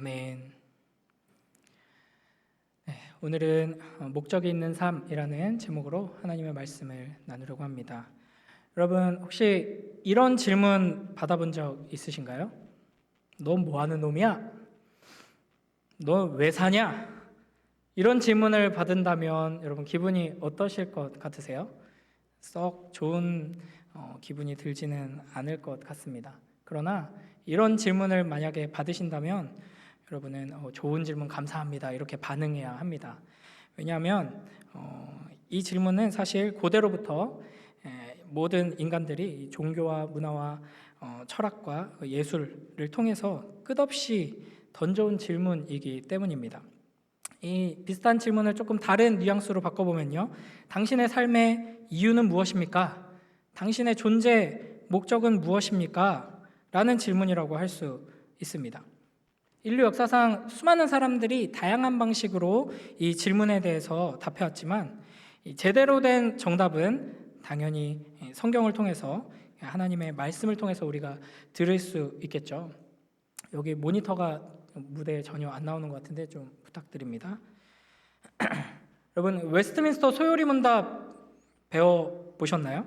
아멘. 네, 오늘은 목적이 있는 삶이라는 제목으로 하나님의 말씀을 나누려고 합니다. 여러분 혹시 이런 질문 받아본 적 있으신가요? 넌 뭐 하는 놈이야? 너 왜 사냐? 이런 질문을 받은다면 여러분 기분이 어떠실 것 같으세요? 썩 좋은 기분이 들지는 않을 것 같습니다. 그러나 이런 질문을 만약에 받으신다면 여러분은 좋은 질문 감사합니다 이렇게 반응해야 합니다. 왜냐하면 이 질문은 사실 고대로부터 모든 인간들이 종교와 문화와 철학과 예술을 통해서 끝없이 던져온 질문이기 때문입니다. 이 비슷한 질문을 조금 다른 뉘앙스로 바꿔보면요, 당신의 삶의 이유는 무엇입니까? 당신의 존재 목적은 무엇입니까? 라는 질문이라고 할 수 있습니다. 인류 역사상 수많은 사람들이 다양한 방식으로 이 질문에 대해서 답해왔지만 제대로 된 정답은 당연히 성경을 통해서, 하나님의 말씀을 통해서 우리가 들을 수 있겠죠. 여기 모니터가 무대에 전혀 안 나오는 것 같은데 좀 부탁드립니다. 여러분 웨스트민스터 소요리 문답 배워보셨나요?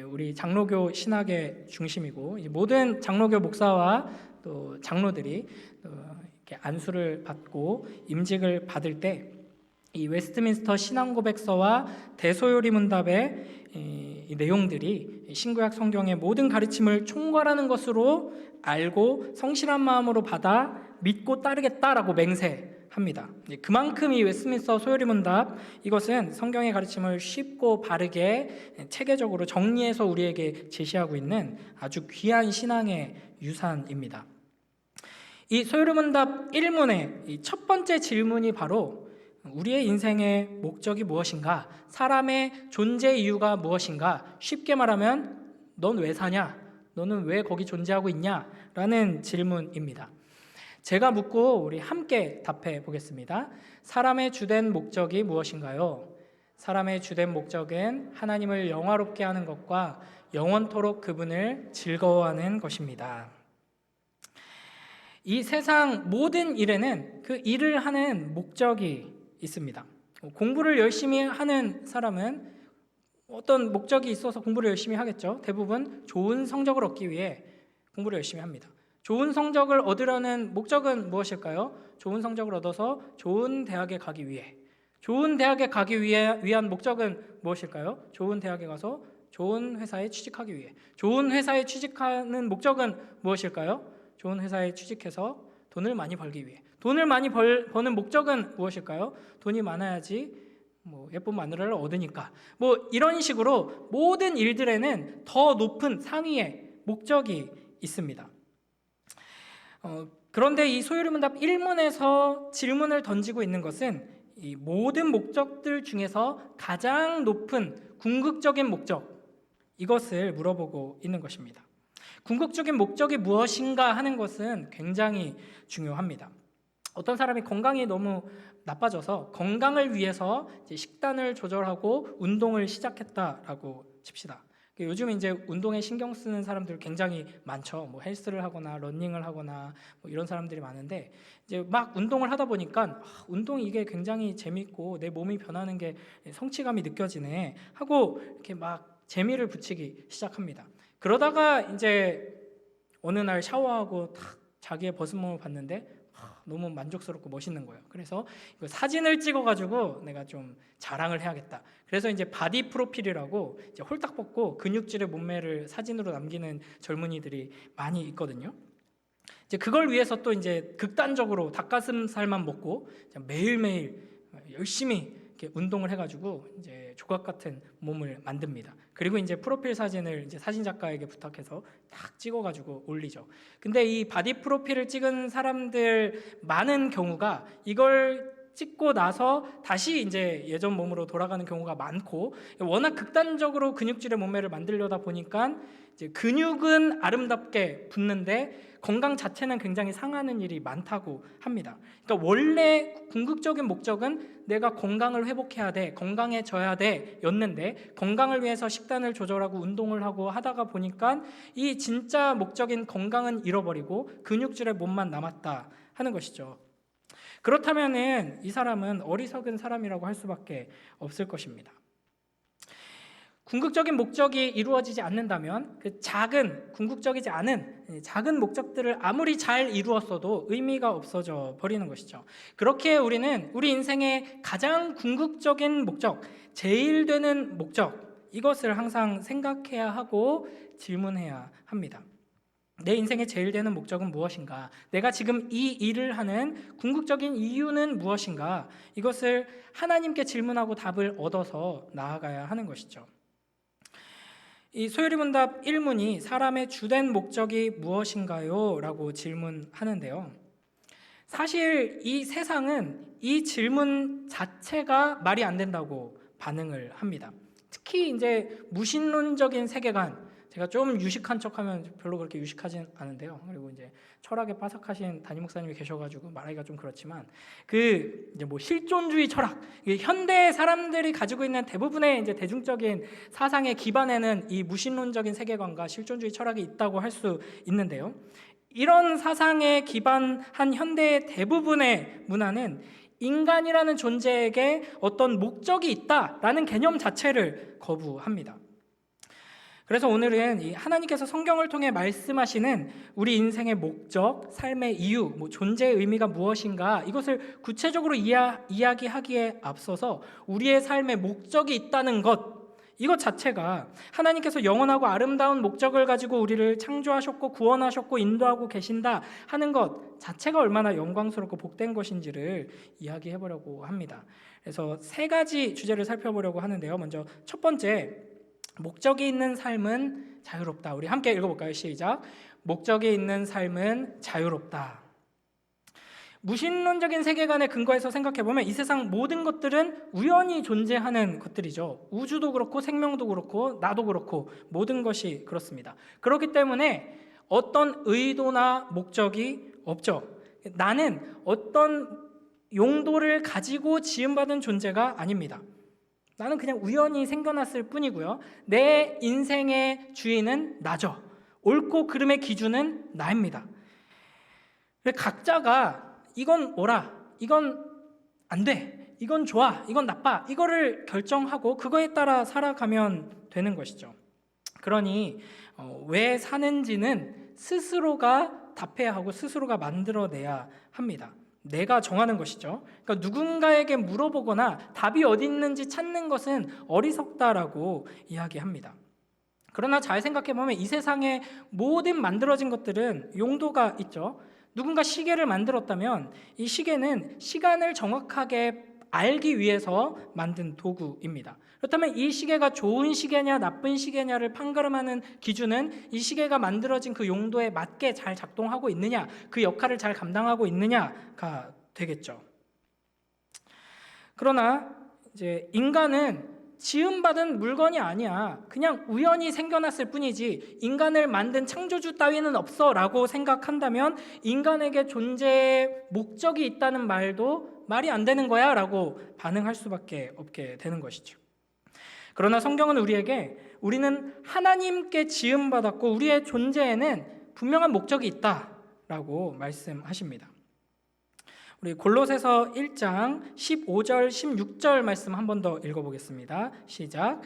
우리 장로교 신학의 중심이고 모든 장로교 목사와 또 장로들이 또 이렇게 안수를 받고 임직을 받을 때 이 웨스트민스터 신앙고백서와 대소요리 문답의 이 내용들이 신구약 성경의 모든 가르침을 총괄하는 것으로 알고 성실한 마음으로 받아 믿고 따르겠다라고 맹세합니다. 그만큼 이 웨스트민스터 소요리 문답, 이것은 성경의 가르침을 쉽고 바르게 체계적으로 정리해서 우리에게 제시하고 있는 아주 귀한 신앙의 유산입니다. 이 소요리 문답 1문의 첫 번째 질문이 바로 우리의 인생의 목적이 무엇인가? 사람의 존재 이유가 무엇인가? 쉽게 말하면 넌 왜 사냐? 너는 왜 거기 존재하고 있냐? 라는 질문입니다. 제가 묻고 우리 함께 답해 보겠습니다. 사람의 주된 목적이 무엇인가요? 사람의 주된 목적은 하나님을 영화롭게 하는 것과 영원토록 그분을 즐거워하는 것입니다. 이 세상 모든 일에는 그 일을 하는 목적이 있습니다. 공부를 열심히 하는 사람은 어떤 목적이 있어서 공부를 열심히 하겠죠. 대부분 좋은 성적을 얻기 위해 공부를 열심히 합니다. 좋은 성적을 얻으려는 목적은 무엇일까요? 좋은 성적을 얻어서 좋은 대학에 가기 위해. 좋은 대학에 가기 위한 목적은 무엇일까요? 좋은 대학에 가서 좋은 회사에 취직하기 위해. 좋은 회사에 취직하는 목적은 무엇일까요? 좋은 회사에 취직해서 돈을 많이 벌기 위해. 돈을 많이 버는 목적은 무엇일까요? 돈이 많아야지 예쁜 마누라를 얻으니까. 이런 식으로 모든 일들에는 더 높은 상위의 목적이 있습니다. 그런데 이 소요리 문답 1문에서 질문을 던지고 있는 것은 이 모든 목적들 중에서 가장 높은 궁극적인 목적, 이것을 물어보고 있는 것입니다. 궁극적인 목적이 무엇인가 하는 것은 굉장히 중요합니다. 어떤 사람이 건강이 너무 나빠져서 건강을 위해서 이제 식단을 조절하고 운동을 시작했다라고 칩시다. 요즘 이제 운동에 신경 쓰는 사람들 굉장히 많죠. 헬스를 하거나 러닝을 하거나 이런 사람들이 많은데 이제 막 운동을 하다 보니까 운동이 이게 굉장히 재밌고 내 몸이 변하는 게 성취감이 느껴지네 하고 이렇게 막 재미를 붙이기 시작합니다. 그러다가 이제 어느 날 샤워하고 탁 자기의 벗은 몸을 봤는데 너무 만족스럽고 멋있는 거예요. 그래서 이거 사진을 찍어가지고 내가 좀 자랑을 해야겠다. 그래서 이제 바디 프로필이라고 이제 홀딱 벗고 근육질의 몸매를 사진으로 남기는 젊은이들이 많이 있거든요. 이제 그걸 위해서 또 이제 극단적으로 닭가슴살만 먹고 매일매일 열심히 이렇게 운동을 해가지고 이제 조각 같은 몸을 만듭니다. 그리고 이제 프로필 사진을 이제 사진 작가에게 부탁해서 딱 찍어가지고 올리죠. 근데 이 바디 프로필을 찍은 사람들 많은 경우가 이걸 찍고 나서 다시 이제 예전 몸으로 돌아가는 경우가 많고, 워낙 극단적으로 근육질의 몸매를 만들려다 보니까 이제 근육은 아름답게 붙는데 건강 자체는 굉장히 상하는 일이 많다고 합니다. 그러니까 원래 궁극적인 목적은 내가 건강을 회복해야 돼, 건강해져야 돼 였는데 건강을 위해서 식단을 조절하고 운동을 하고 하다가 보니까 이 진짜 목적인 건강은 잃어버리고 근육질의 몸만 남았다 하는 것이죠. 그렇다면은 이 사람은 어리석은 사람이라고 할 수밖에 없을 것입니다. 궁극적인 목적이 이루어지지 않는다면 그 작은 궁극적이지 않은 작은 목적들을 아무리 잘 이루었어도 의미가 없어져 버리는 것이죠. 그렇게 우리는 우리 인생의 가장 궁극적인 목적, 제일 되는 목적, 이것을 항상 생각해야 하고 질문해야 합니다. 내 인생의 제일 되는 목적은 무엇인가? 내가 지금 이 일을 하는 궁극적인 이유는 무엇인가? 이것을 하나님께 질문하고 답을 얻어서 나아가야 하는 것이죠. 이 소요리 문답 1문이 사람의 주된 목적이 무엇인가요? 라고 질문하는데요. 사실 이 세상은 이 질문 자체가 말이 안 된다고 반응을 합니다. 특히 이제 무신론적인 세계관, 제가 좀 유식한 척하면 별로 그렇게 유식하진 않은데요. 그리고 이제 철학에 빠삭하신 담임 목사님이 계셔가지고 말하기가 좀 그렇지만 그 이제 뭐 실존주의 철학, 현대 사람들이 가지고 있는 대부분의 이제 대중적인 사상의 기반에는 이 무신론적인 세계관과 실존주의 철학이 있다고 할 수 있는데요. 이런 사상에 기반한 현대의 대부분의 문화는 인간이라는 존재에게 어떤 목적이 있다라는 개념 자체를 거부합니다. 그래서 오늘은 이 하나님께서 성경을 통해 말씀하시는 우리 인생의 목적, 삶의 이유, 존재의 의미가 무엇인가 이것을 구체적으로 이야기하기에 앞서서 우리의 삶의 목적이 있다는 것, 이것 자체가 하나님께서 영원하고 아름다운 목적을 가지고 우리를 창조하셨고 구원하셨고 인도하고 계신다 하는 것 자체가 얼마나 영광스럽고 복된 것인지를 이야기해보려고 합니다. 그래서 세 가지 주제를 살펴보려고 하는데요. 먼저 첫 번째, 목적이 있는 삶은 자유롭다. 우리 함께 읽어볼까요? 시작. 목적이 있는 삶은 자유롭다. 무신론적인 세계관의 근거에서 생각해보면 이 세상 모든 것들은 우연히 존재하는 것들이죠. 우주도 그렇고 생명도 그렇고 나도 그렇고 모든 것이 그렇습니다. 그렇기 때문에 어떤 의도나 목적이 없죠. 나는 어떤 용도를 가지고 지음받은 존재가 아닙니다. 나는 그냥 우연히 생겨났을 뿐이고요. 내 인생의 주인은 나죠. 옳고 그름의 기준은 나입니다. 각자가 이건 옳아, 이건 안 돼, 이건 좋아, 이건 나빠, 이거를 결정하고 그거에 따라 살아가면 되는 것이죠. 그러니 왜 사는지는 스스로가 답해야 하고 스스로가 만들어내야 합니다. 내가 정하는 것이죠. 그러니까 누군가에게 물어보거나 답이 어디 있는지 찾는 것은 어리석다라고 이야기합니다. 그러나 잘 생각해보면 이 세상의 모든 만들어진 것들은 용도가 있죠. 누군가 시계를 만들었다면 이 시계는 시간을 정확하게 알기 위해서 만든 도구입니다. 그렇다면 이 시계가 좋은 시계냐 나쁜 시계냐를 판가름하는 기준은 이 시계가 만들어진 그 용도에 맞게 잘 작동하고 있느냐, 그 역할을 잘 감당하고 있느냐가 되겠죠. 그러나 이제 인간은 지음받은 물건이 아니야. 그냥 우연히 생겨났을 뿐이지 인간을 만든 창조주 따위는 없어 라고 생각한다면 인간에게 존재의 목적이 있다는 말도 말이 안 되는 거야 라고 반응할 수밖에 없게 되는 것이죠. 그러나 성경은 우리는 하나님께 지음받았고 우리의 존재에는 분명한 목적이 있다라고 말씀하십니다. 우리 골로새서 1장 15절 16절 말씀 한 번 더 읽어보겠습니다. 시작.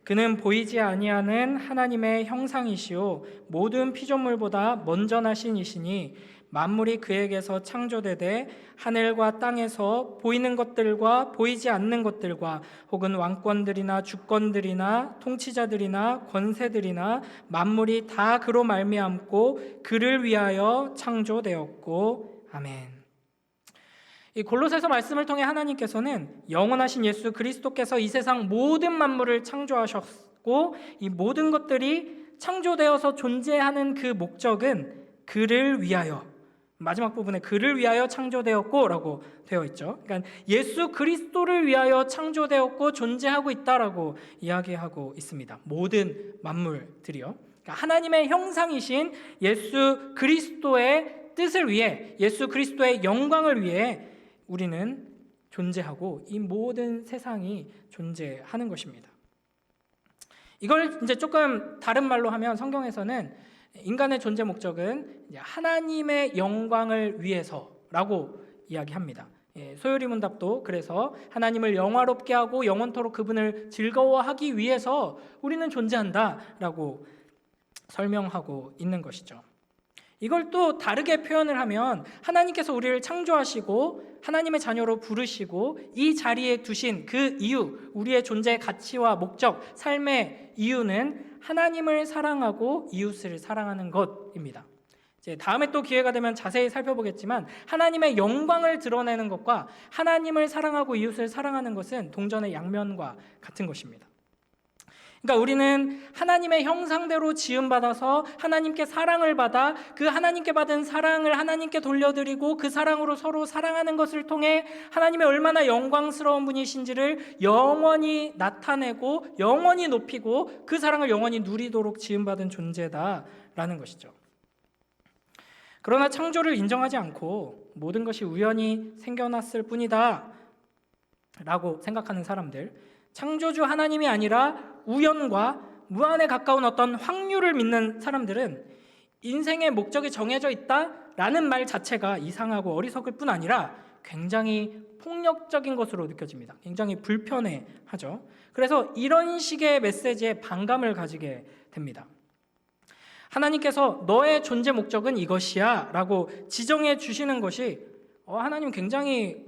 그는 보이지 아니하는 하나님의 형상이시요 모든 피조물보다 먼저 나신 이시니 만물이 그에게서 창조되되 하늘과 땅에서 보이는 것들과 보이지 않는 것들과 혹은 왕권들이나 주권들이나 통치자들이나 권세들이나 만물이 다 그로 말미암고 그를 위하여 창조되었고 아멘. 이 골로새서 말씀을 통해 하나님께서는 영원하신 예수 그리스도께서 이 세상 모든 만물을 창조하셨고 이 모든 것들이 창조되어서 존재하는 그 목적은 그를 위하여, 마지막 부분에 그를 위하여 창조되었고 라고 되어 있죠. 그러니까 예수 그리스도를 위하여 창조되었고 존재하고 있다라고 이야기하고 있습니다. 모든 만물들이요. 그러니까 하나님의 형상이신 예수 그리스도의 뜻을 위해, 예수 그리스도의 영광을 위해 우리는 존재하고 이 모든 세상이 존재하는 것입니다. 이걸 이제 조금 다른 말로 하면 성경에서는 인간의 존재 목적은 이제 하나님의 영광을 위해서 목적이죠라고 이야기합니다. 소요리 문답도 그래서 하나님을 영화롭게 하고 영원토록 그분을 즐거워하기 위해서 우리는 존재한다라고 설명하고 있는 것이죠. 이걸 또 다르게 표현을 하면 하나님께서 우리를 창조하시고 하나님의 자녀로 부르시고 이 자리에 두신 그 이유, 우리의 존재의 가치와 목적, 삶의 이유는 하나님을 사랑하고 이웃을 사랑하는 것입니다. 이제 다음에 또 기회가 되면 자세히 살펴보겠지만 하나님의 영광을 드러내는 것과 하나님을 사랑하고 이웃을 사랑하는 것은 동전의 양면과 같은 것입니다. 그러니까 우리는 하나님의 형상대로 지음받아서 하나님께 사랑을 받아 그 하나님께 받은 사랑을 하나님께 돌려드리고 그 사랑으로 서로 사랑하는 것을 통해 하나님의 얼마나 영광스러운 분이신지를 영원히 나타내고 영원히 높이고 그 사랑을 영원히 누리도록 지음받은 존재다라는 것이죠. 그러나 창조를 인정하지 않고 모든 것이 우연히 생겨났을 뿐이다 라고 생각하는 사람들, 창조주 하나님이 아니라 우연과 무한에 가까운 어떤 확률을 믿는 사람들은 인생의 목적이 정해져 있다라는 말 자체가 이상하고 어리석을 뿐 아니라 굉장히 폭력적인 것으로 느껴집니다. 굉장히 불편해하죠. 그래서 이런 식의 메시지에 반감을 가지게 됩니다. 하나님께서 너의 존재 목적은 이것이야 라고 지정해 주시는 것이 하나님 굉장히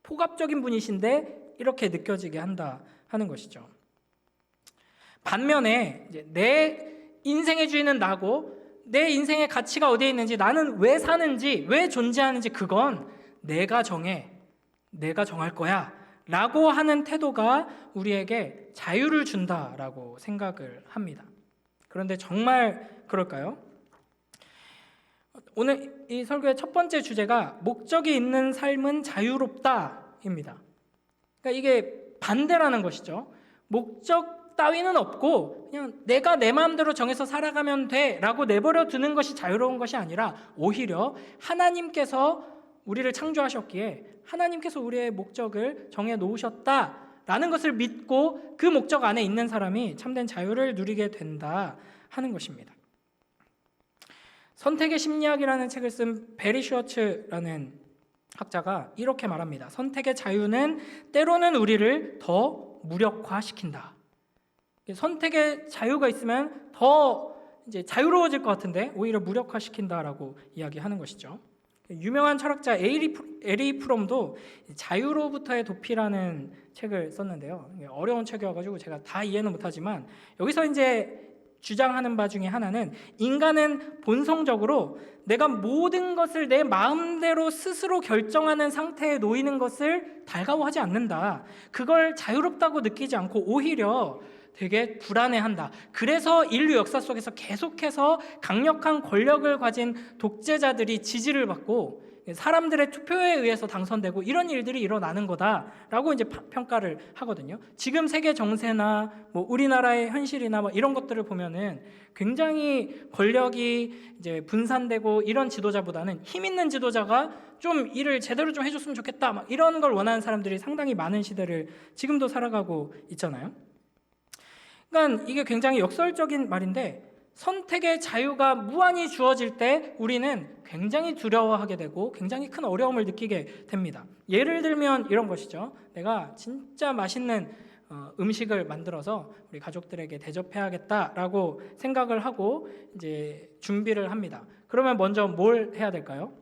폭압적인 분이신데 이렇게 느껴지게 한다 하는 것이죠. 반면에 이제 내 인생의 주인은 나고 내 인생의 가치가 어디에 있는지, 나는 왜 사는지, 왜 존재하는지 그건 내가 정해, 내가 정할 거야 라고 하는 태도가 우리에게 자유를 준다라고 생각을 합니다. 그런데 정말 그럴까요? 오늘 이 설교의 첫 번째 주제가 목적이 있는 삶은 자유롭다입니다. 그러니까 이게 반대라는 것이죠. 목적 따위는 없고 그냥 내가 내 마음대로 정해서 살아가면 돼라고 내버려 두는 것이 자유로운 것이 아니라 오히려 하나님께서 우리를 창조하셨기에 하나님께서 우리의 목적을 정해 놓으셨다라는 것을 믿고 그 목적 안에 있는 사람이 참된 자유를 누리게 된다 하는 것입니다. 선택의 심리학이라는 책을 쓴 베리 슈어츠라는 학자가 이렇게 말합니다. 선택의 자유는 때로는 우리를 더 무력화시킨다. 선택의 자유가 있으면 더 이제 자유로워질 것 같은데 오히려 무력화시킨다라고 이야기하는 것이죠. 유명한 철학자 에리 프롬도 자유로부터의 도피라는 책을 썼는데요. 어려운 책이어가지고 제가 다 이해는 못하지만 여기서 이제 주장하는 바 중에 하나는 인간은 본성적으로 내가 모든 것을 내 마음대로 스스로 결정하는 상태에 놓이는 것을 달가워하지 않는다. 그걸 자유롭다고 느끼지 않고 오히려 되게 불안해한다. 그래서 인류 역사 속에서 계속해서 강력한 권력을 가진 독재자들이 지지를 받고 사람들의 투표에 의해서 당선되고 이런 일들이 일어나는 거다라고 이제 평가를 하거든요. 지금 세계 정세나 뭐 우리나라의 현실이나 뭐 이런 것들을 보면은 굉장히 권력이 이제 분산되고 이런 지도자보다는 힘 있는 지도자가 좀 일을 제대로 좀 해줬으면 좋겠다 막 이런 걸 원하는 사람들이 상당히 많은 시대를 지금도 살아가고 있잖아요. 그러니까 이게 굉장히 역설적인 말인데 선택의 자유가 무한히 주어질 때 우리는 굉장히 두려워하게 되고 굉장히 큰 어려움을 느끼게 됩니다. 예를 들면 이런 것이죠. 내가 진짜 맛있는 음식을 만들어서 우리 가족들에게 대접해야겠다라고 생각을 하고 이제 준비를 합니다. 그러면 먼저 뭘 해야 될까요?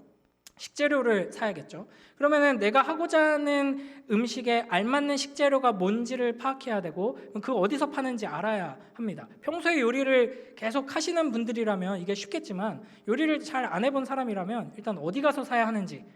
식재료를 사야겠죠. 그러면은 내가 하고자 하는 음식에 알맞는 식재료가 뭔지를 파악해야 되고 그 어디서 파는지 알아야 합니다. 평소에 요리를 계속 하시는 분들이라면 이게 쉽겠지만 요리를 잘 안 해본 사람이라면 일단 어디 가서 사야 하는지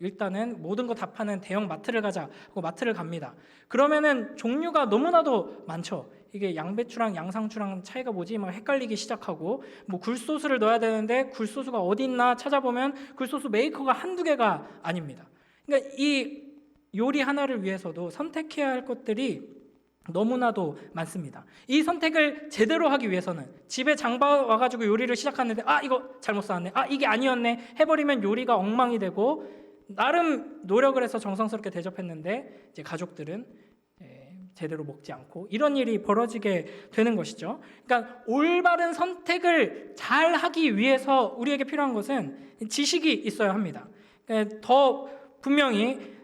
일단은 모든 거 다 파는 대형 마트를 가자 하고 마트를 갑니다. 그러면은 종류가 너무나도 많죠. 이게 양배추랑 양상추랑 차이가 뭐지? 막 헷갈리기 시작하고 뭐 굴소스를 넣어야 되는데 굴소스가 어디 있나 찾아보면 굴소스 메이커가 한두 개가 아닙니다. 그러니까 이 요리 하나를 위해서도 선택해야 할 것들이 너무나도 많습니다. 이 선택을 제대로 하기 위해서는 집에 장봐 와가지고 요리를 시작하는데 이거 잘못 샀네, 이게 아니었네 해버리면 요리가 엉망이 되고 나름 노력을 해서 정성스럽게 대접했는데 이제 가족들은 제대로 먹지 않고 이런 일이 벌어지게 되는 것이죠. 그러니까 올바른 선택을 잘 하기 위해서 우리에게 필요한 것은 지식이 있어야 합니다. 더 분명히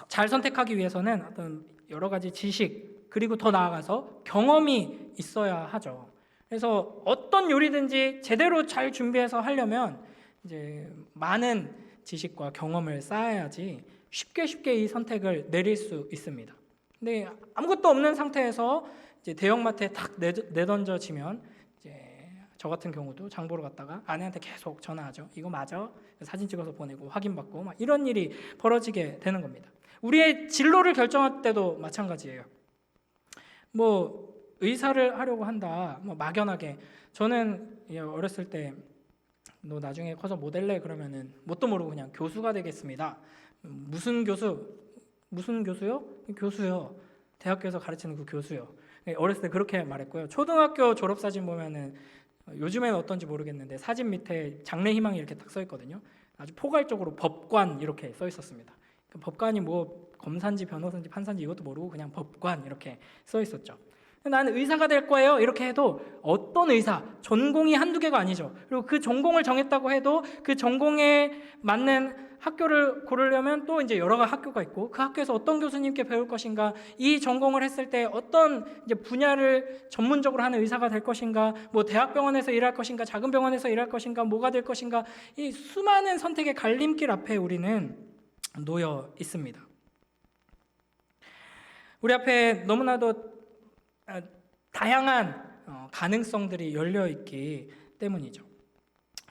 잘 선택하기 위해서는 어떤 여러 가지 지식 그리고 더 나아가서 경험이 있어야 하죠. 그래서 어떤 요리든지 제대로 잘 준비해서 하려면 이제 많은 지식과 경험을 쌓아야지 쉽게 이 선택을 내릴 수 있습니다. 근데 아무것도 없는 상태에서 이제 대형마트에 탁 내던져지면 이제 저 같은 경우도 장 보러 갔다가 아내한테 계속 전화하죠. 이거 맞아? 사진 찍어서 보내고 확인받고 막 이런 일이 벌어지게 되는 겁니다. 우리의 진로를 결정할 때도 마찬가지예요. 뭐 의사를 하려고 한다. 뭐 막연하게 저는 어렸을 때 너 나중에 커서 뭐 될래? 그러면은 뭣도 모르고 그냥 교수가 되겠습니다. 무슨 교수? 무슨 교수요? 교수요. 대학교에서 가르치는 그 교수요. 어렸을 때 그렇게 말했고요. 초등학교 졸업사진 보면은 요즘에는 어떤지 모르겠는데 사진 밑에 장래희망이 이렇게 딱 써 있거든요. 아주 포괄적으로 법관 이렇게 써 있었습니다. 법관이 뭐 검사인지 변호사인지 판사인지 이것도 모르고 그냥 법관 이렇게 써 있었죠. 나는 의사가 될 거예요 이렇게 해도 어떤 의사, 전공이 한두 개가 아니죠. 그리고 그 전공을 정했다고 해도 그 전공에 맞는 학교를 고르려면 또 이제 여러 가지 학교가 있고 그 학교에서 어떤 교수님께 배울 것인가, 이 전공을 했을 때 어떤 이제 분야를 전문적으로 하는 의사가 될 것인가, 뭐 대학병원에서 일할 것인가, 작은 병원에서 일할 것인가, 뭐가 될 것인가, 이 수많은 선택의 갈림길 앞에 우리는 놓여 있습니다. 우리 앞에 너무나도 다양한 가능성들이 열려 있기 때문이죠.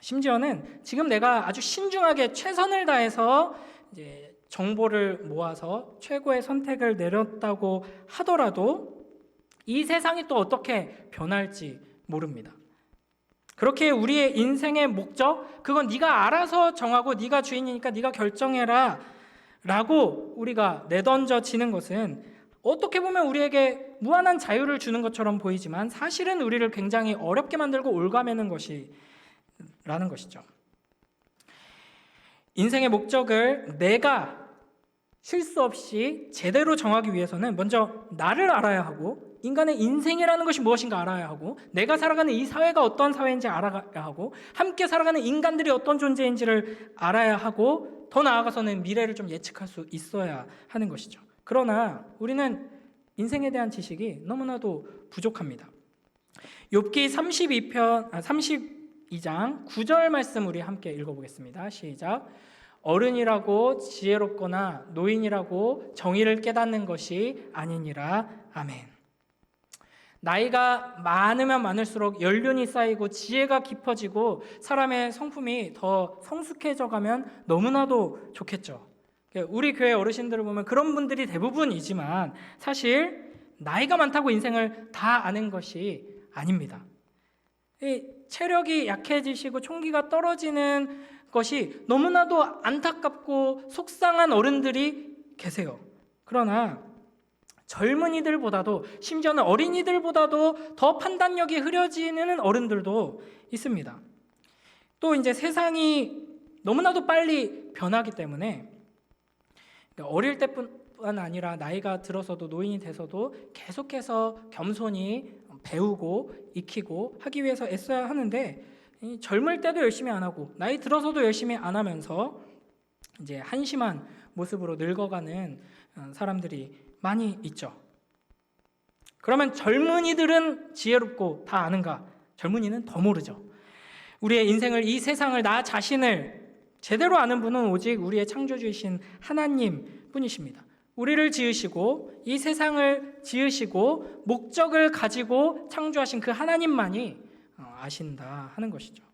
심지어는 지금 내가 아주 신중하게 최선을 다해서 이제 정보를 모아서 최고의 선택을 내렸다고 하더라도 이 세상이 또 어떻게 변할지 모릅니다. 그렇게 우리의 인생의 목적, 그건 네가 알아서 정하고 네가 주인이니까 네가 결정해라 라고 우리가 내던져지는 것은 어떻게 보면 우리에게 무한한 자유를 주는 것처럼 보이지만 사실은 우리를 굉장히 어렵게 만들고 올가매는 것이라는 것이죠. 인생의 목적을 내가 실수 없이 제대로 정하기 위해서는 먼저 나를 알아야 하고, 인간의 인생이라는 것이 무엇인가 알아야 하고, 내가 살아가는 이 사회가 어떤 사회인지 알아야 하고, 함께 살아가는 인간들이 어떤 존재인지를 알아야 하고, 더 나아가서는 미래를 좀 예측할 수 있어야 하는 것이죠. 그러나 우리는 인생에 대한 지식이 너무나도 부족합니다. 욥기 32장 9절 말씀 우리 함께 읽어보겠습니다. 시작. 어른이라고 지혜롭거나 노인이라고 정의를 깨닫는 것이 아니니라. 아멘. 나이가 많으면 많을수록 연륜이 쌓이고 지혜가 깊어지고 사람의 성품이 더 성숙해져 가면 너무나도 좋겠죠. 우리 교회 어르신들을 보면 그런 분들이 대부분이지만 사실 나이가 많다고 인생을 다 아는 것이 아닙니다. 이 체력이 약해지시고 총기가 떨어지는 것이 너무나도 안타깝고 속상한 어른들이 계세요. 그러나 젊은이들보다도, 심지어는 어린이들보다도 더 판단력이 흐려지는 어른들도 있습니다. 또 이제 세상이 너무나도 빨리 변하기 때문에 어릴 때뿐만 아니라 나이가 들어서도, 노인이 돼서도 계속해서 겸손히 배우고 익히고 하기 위해서 애써야 하는데, 젊을 때도 열심히 안 하고 나이 들어서도 열심히 안 하면서 이제 한심한 모습으로 늙어가는 사람들이 많이 있죠. 그러면 젊은이들은 지혜롭고 다 아는가? 젊은이는 더 모르죠. 우리의 인생을, 이 세상을, 나 자신을 제대로 아는 분은 오직 우리의 창조주이신 하나님 뿐이십니다. 우리를 지으시고 이 세상을 지으시고 목적을 가지고 창조하신 그 하나님만이 아신다 하는 것이죠.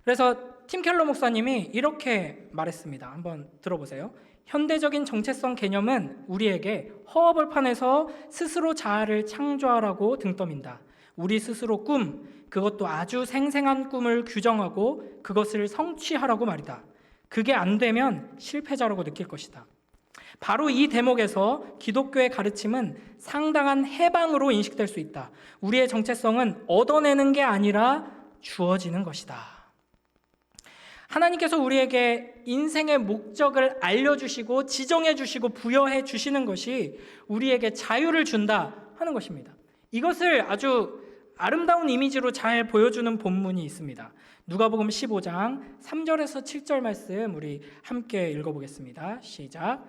그래서 팀 켈러 목사님이 이렇게 말했습니다. 한번 들어보세요. 현대적인 정체성 개념은 우리에게 허허벌판에서 스스로 자아를 창조하라고 등떠민다. 우리 스스로 꿈, 그것도 아주 생생한 꿈을 규정하고 그것을 성취하라고 말이다. 그게 안 되면 실패자라고 느낄 것이다. 바로 이 대목에서 기독교의 가르침은 상당한 해방으로 인식될 수 있다. 우리의 정체성은 얻어내는 게 아니라 주어지는 것이다. 하나님께서 우리에게 인생의 목적을 알려주시고 지정해 주시고 부여해 주시는 것이 우리에게 자유를 준다 하는 것입니다. 이것을 아주 아름다운 이미지로 잘 보여주는 본문이 있습니다. 누가복음 15장 3절에서 7절 말씀 우리 함께 읽어보겠습니다. 시작.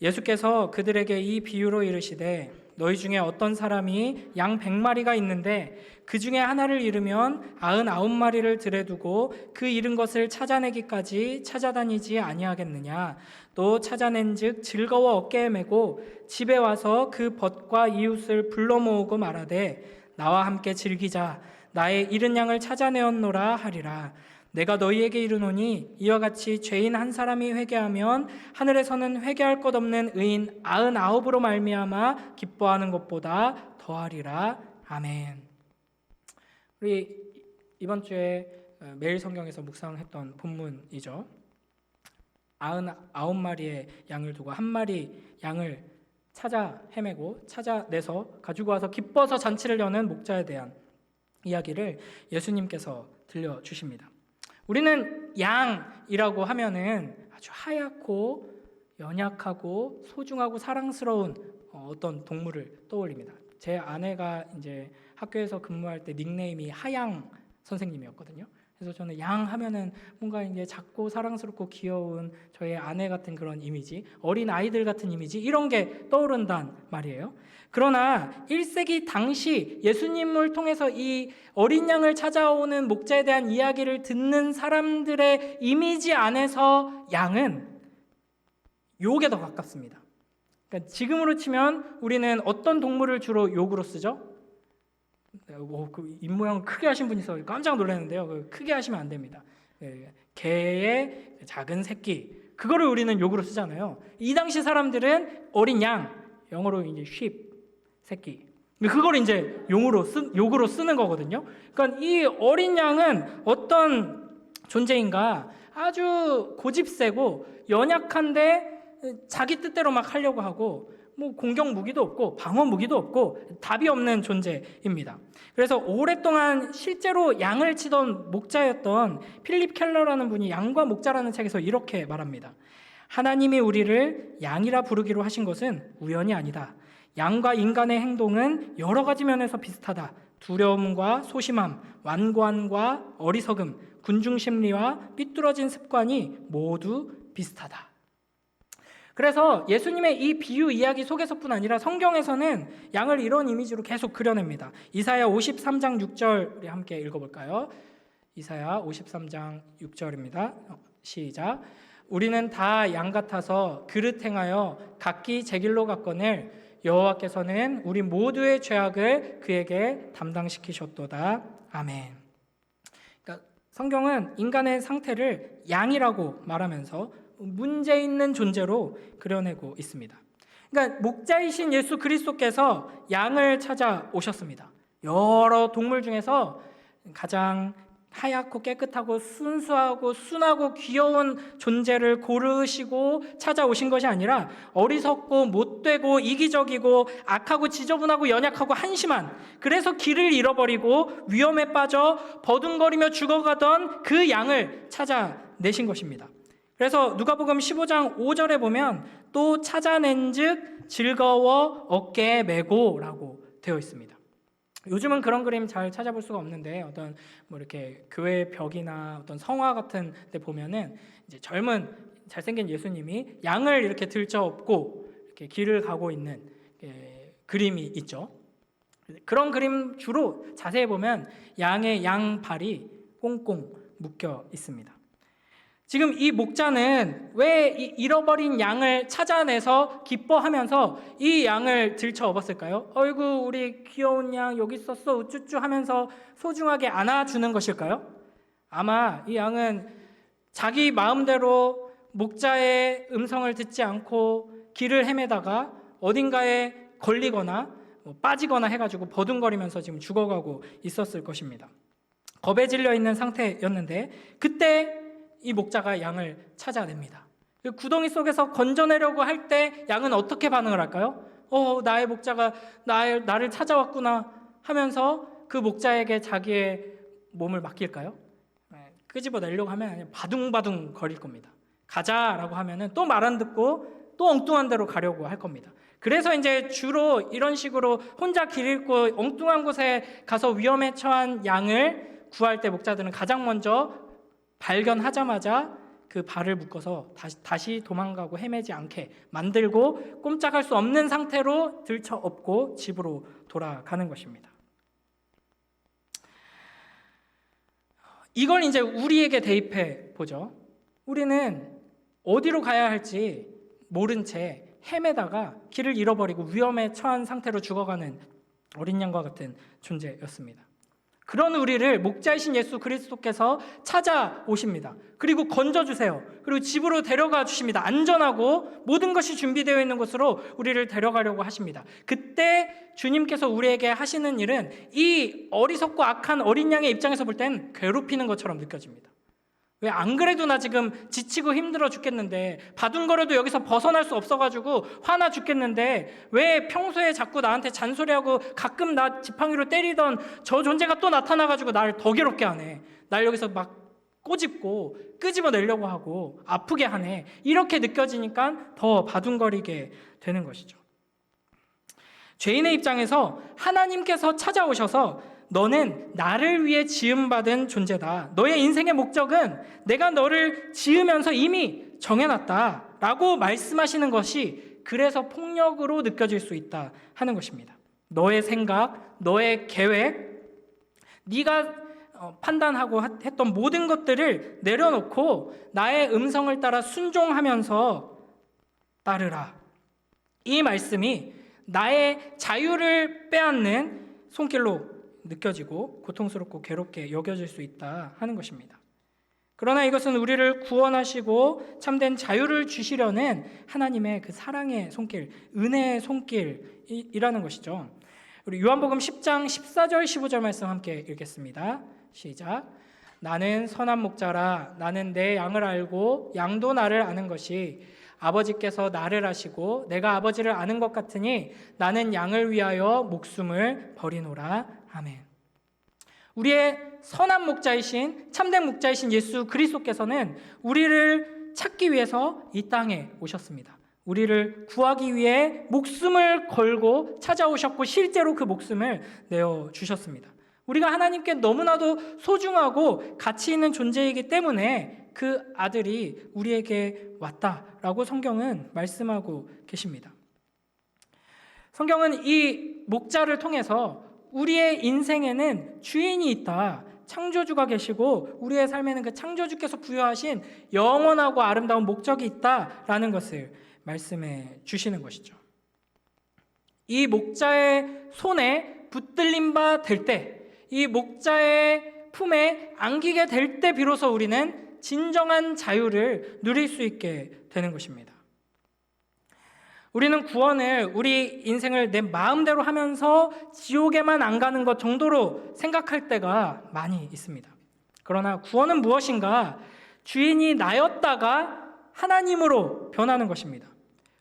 예수께서 그들에게 이 비유로 이르시되 너희 중에 어떤 사람이 양 100마리가 있는데 그 중에 하나를 잃으면 99마리를 들에 두고 그 잃은 것을 찾아내기까지 찾아다니지 아니하겠느냐. 또 찾아낸즉 즐거워 어깨에 메고 집에 와서 그 벗과 이웃을 불러 모으고 말하되 나와 함께 즐기자. 나의 잃은 양을 찾아내었노라 하리라. 내가 너희에게 이르노니 이와 같이 죄인 한 사람이 회개하면 하늘에서는 회개할 것 없는 의인 99으로 말미암아 기뻐하는 것보다 더하리라. 아멘. 우리 이번 주에 매일 성경에서 묵상했던 본문이죠. 99마리의 양을 두고 한 마리 양을 찾아 헤매고 찾아내서 가지고 와서 기뻐서 잔치를 여는 목자에 대한 이야기를 예수님께서 들려주십니다. 우리는 양이라고 하면은 아주 하얗고 연약하고 소중하고 사랑스러운 어떤 동물을 떠올립니다. 제 아내가 이제 학교에서 근무할 때 닉네임이 하양 선생님이었거든요. 그래서 저는 양 하면은 뭔가 이제 작고 사랑스럽고 귀여운 저의 아내 같은 그런 이미지, 어린 아이들 같은 이미지 이런 게 떠오른단 말이에요. 그러나 1세기 당시 예수님을 통해서 이 어린 양을 찾아오는 목자에 대한 이야기를 듣는 사람들의 이미지 안에서 양은 욕에 더 가깝습니다. 그러니까 지금으로 치면 우리는 어떤 동물을 주로 욕으로 쓰죠? 그 입모양 크게 하신 분이 있어서 깜짝 놀랐는데요. 크게 하시면 안 됩니다. 개의 작은 새끼, 그거를 우리는 욕으로 쓰잖아요. 이 당시 사람들은 어린 양, 영어로 이제 sheep, 새끼, 그걸 이제 욕으로 쓰는 거거든요. 그러니까 이 어린 양은 어떤 존재인가? 아주 고집세고 연약한데 자기 뜻대로 막 하려고 하고 뭐 공격 무기도 없고 방어 무기도 없고 답이 없는 존재입니다. 그래서 오랫동안 실제로 양을 치던 목자였던 필립 켈러라는 분이 양과 목자라는 책에서 이렇게 말합니다. 하나님이 우리를 양이라 부르기로 하신 것은 우연이 아니다. 양과 인간의 행동은 여러 가지 면에서 비슷하다. 두려움과 소심함, 완고함과 어리석음, 군중심리와 삐뚤어진 습관이 모두 비슷하다. 그래서 예수님의 이 비유 이야기 속에서뿐 아니라 성경에서는 양을 이런 이미지로 계속 그려냅니다. 이사야 53장 6절 우리 함께 읽어볼까요? 이사야 53장 6절입니다. 시작. 우리는 다 양 같아서 그릇 행하여 각기 제 길로 갔거늘 여호와께서는 우리 모두의 죄악을 그에게 담당시키셨도다. 아멘. 그러니까 성경은 인간의 상태를 양이라고 말하면서 문제 있는 존재로 그려내고 있습니다. 그러니까 목자이신 예수 그리스도께서 양을 찾아오셨습니다. 여러 동물 중에서 가장 하얗고 깨끗하고 순수하고 순하고 귀여운 존재를 고르시고 찾아오신 것이 아니라 어리석고 못되고 이기적이고 악하고 지저분하고 연약하고 한심한, 그래서 길을 잃어버리고 위험에 빠져 버둥거리며 죽어가던 그 양을 찾아내신 것입니다. 그래서 누가복음 15장 5절에 보면 또 찾아낸즉 즐거워 어깨에 메고 라고 되어 있습니다. 요즘은 그런 그림 잘 찾아볼 수가 없는데 어떤 뭐 이렇게 교회 벽이나 어떤 성화 같은 데 보면은 이제 젊은 잘생긴 예수님이 양을 이렇게 들쳐업고 이렇게 길을 가고 있는 그림이 있죠. 그런 그림 주로 자세히 보면 양의 양발이 꽁꽁 묶여 있습니다. 지금 이 목자는 왜 이 잃어버린 양을 찾아내서 기뻐하면서 이 양을 들쳐업었을까요? 어이구 우리 귀여운 양 여기 있었어 우쭈쭈 하면서 소중하게 안아주는 것일까요? 아마 이 양은 자기 마음대로 목자의 음성을 듣지 않고 길을 헤매다가 어딘가에 걸리거나 빠지거나 해가지고 버둥거리면서 지금 죽어가고 있었을 것입니다. 겁에 질려 있는 상태였는데 그때 이 목자가 양을 찾아냅니다. 그 구덩이 속에서 건져내려고 할 때 양은 어떻게 반응을 할까요? 나의 목자가 나를 찾아왔구나 하면서 그 목자에게 자기의 몸을 맡길까요? 끄집어내려고 하면 그냥 바둥바둥 거릴 겁니다. 가자라고 하면은 또 말 안 듣고 또 엉뚱한 데로 가려고 할 겁니다. 그래서 이제 주로 이런 식으로 혼자 길 잃고 엉뚱한 곳에 가서 위험에 처한 양을 구할 때 목자들은 가장 먼저 발견하자마자 그 발을 묶어서 다시 도망가고 헤매지 않게 만들고 꼼짝할 수 없는 상태로 들쳐업고 집으로 돌아가는 것입니다. 이걸 이제 우리에게 대입해 보죠. 우리는 어디로 가야 할지 모른 채 헤매다가 길을 잃어버리고 위험에 처한 상태로 죽어가는 어린 양과 같은 존재였습니다. 그런 우리를 목자이신 예수 그리스도께서 찾아오십니다. 그리고 건져주세요. 그리고 집으로 데려가 주십니다. 안전하고 모든 것이 준비되어 있는 곳으로 우리를 데려가려고 하십니다. 그때 주님께서 우리에게 하시는 일은 이 어리석고 악한 어린 양의 입장에서 볼 땐 괴롭히는 것처럼 느껴집니다. 왜 안 그래도 나 지금 지치고 힘들어 죽겠는데 바둥거려도 여기서 벗어날 수 없어가지고 화나 죽겠는데 왜 평소에 자꾸 나한테 잔소리하고 가끔 나 지팡이로 때리던 저 존재가 또 나타나가지고 나를 더 괴롭게 하네. 날 여기서 막 꼬집고 끄집어내려고 하고 아프게 하네. 이렇게 느껴지니까 더 바둥거리게 되는 것이죠. 죄인의 입장에서 하나님께서 찾아오셔서 너는 나를 위해 지음받은 존재다. 너의 인생의 목적은 내가 너를 지으면서 이미 정해놨다 라고 말씀하시는 것이 그래서 폭력으로 느껴질 수 있다 하는 것입니다. 너의 생각, 너의 계획, 네가 판단하고 했던 모든 것들을 내려놓고 나의 음성을 따라 순종하면서 따르라. 이 말씀이 나의 자유를 빼앗는 손길로 느껴지고 고통스럽고 괴롭게 여겨질 수 있다 하는 것입니다. 그러나 이것은 우리를 구원하시고 참된 자유를 주시려는 하나님의 그 사랑의 손길, 은혜의 손길이라는 것이죠. 우리 요한복음 10장 14절 15절 말씀 함께 읽겠습니다. 시작. 나는 선한 목자라. 나는 내 양을 알고 양도 나를 아는 것이 아버지께서 나를 아시고 내가 아버지를 아는 것 같으니 나는 양을 위하여 목숨을 버리노라. 아멘. 우리의 선한 목자이신 참된 목자이신 예수 그리스도께서는 우리를 찾기 위해서 이 땅에 오셨습니다. 우리를 구하기 위해 목숨을 걸고 찾아오셨고 실제로 그 목숨을 내어주셨습니다. 우리가 하나님께 너무나도 소중하고 가치 있는 존재이기 때문에 그 아들이 우리에게 왔다라고 성경은 말씀하고 계십니다. 성경은 이 목자를 통해서 우리의 인생에는 주인이 있다. 창조주가 계시고 우리의 삶에는 그 창조주께서 부여하신 영원하고 아름다운 목적이 있다라는 것을 말씀해 주시는 것이죠. 이 목자의 손에 붙들린 바 될 때, 이 목자의 품에 안기게 될 때 비로소 우리는 진정한 자유를 누릴 수 있게 되는 것입니다. 우리는 구원을 우리 인생을 내 마음대로 하면서 지옥에만 안 가는 것 정도로 생각할 때가 많이 있습니다. 그러나 구원은 무엇인가? 주인이 나였다가 하나님으로 변하는 것입니다.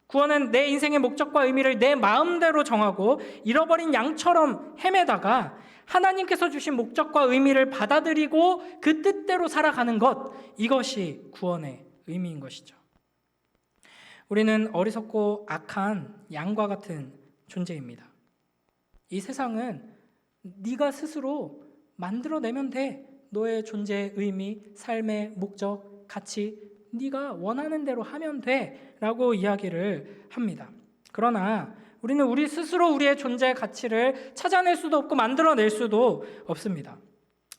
구원은 내 인생의 목적과 의미를 내 마음대로 정하고 잃어버린 양처럼 헤매다가 하나님께서 주신 목적과 의미를 받아들이고 그 뜻대로 살아가는 것, 이것이 구원의 의미인 것이죠. 우리는 어리석고 악한 양과 같은 존재입니다. 이 세상은 네가 스스로 만들어내면 돼. 너의 존재의 의미, 삶의 목적, 가치, 네가 원하는 대로 하면 돼 라고 이야기를 합니다. 그러나 우리는 우리 스스로 우리의 존재의 가치를 찾아낼 수도 없고 만들어낼 수도 없습니다.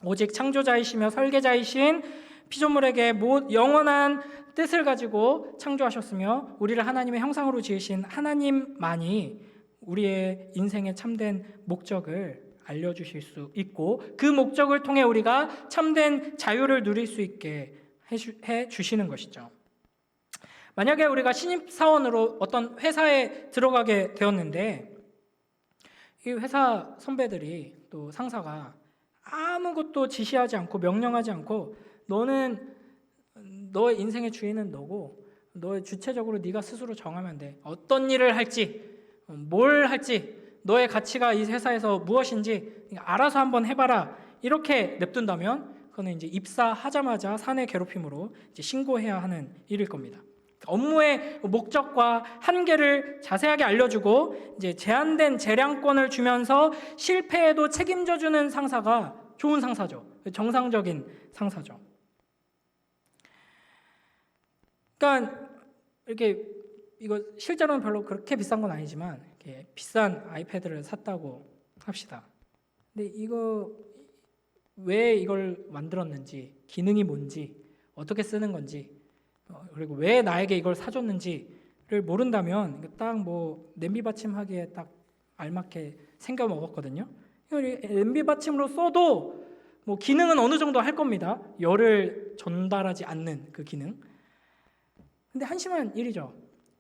오직 창조자이시며 설계자이신 피조물에게 영원한 뜻을 가지고 창조하셨으며 우리를 하나님의 형상으로 지으신 하나님만이 우리의 인생의 참된 목적을 알려주실 수 있고 그 목적을 통해 우리가 참된 자유를 누릴 수 있게 해주시는 것이죠. 만약에 우리가 신입사원으로 어떤 회사에 들어가게 되었는데 이 회사 선배들이 또 상사가 아무것도 지시하지 않고 명령하지 않고 너의 인생의 주인은 너고 너의 주체적으로 네가 스스로 정하면 돼. 어떤 일을 할지 뭘 할지 너의 가치가 이 회사에서 무엇인지 알아서 한번 해봐라 이렇게 냅둔다면 그거는 이제 입사하자마자 사내 괴롭힘으로 이제 신고해야 하는 일일 겁니다. 업무의 목적과 한계를 자세하게 알려주고 이제 제한된 재량권을 주면서 실패에도 책임져주는 상사가 좋은 상사죠. 정상적인 상사죠. 그러니까 이렇게 이거 실제로는 별로 그렇게 비싼 건 아니지만 이렇게 비싼 아이패드를 샀다고 합시다. 근데 이거 왜 이걸 만들었는지, 기능이 뭔지, 어떻게 쓰는 건지, 그리고 왜 나에게 이걸 사줬는지를 모른다면 딱 뭐 냄비 받침하기에 딱 알맞게 생겨 먹었거든요. 냄비 받침으로 써도 뭐 기능은 어느 정도 할 겁니다. 열을 전달하지 않는 그 기능. 근데 한심한 일이죠.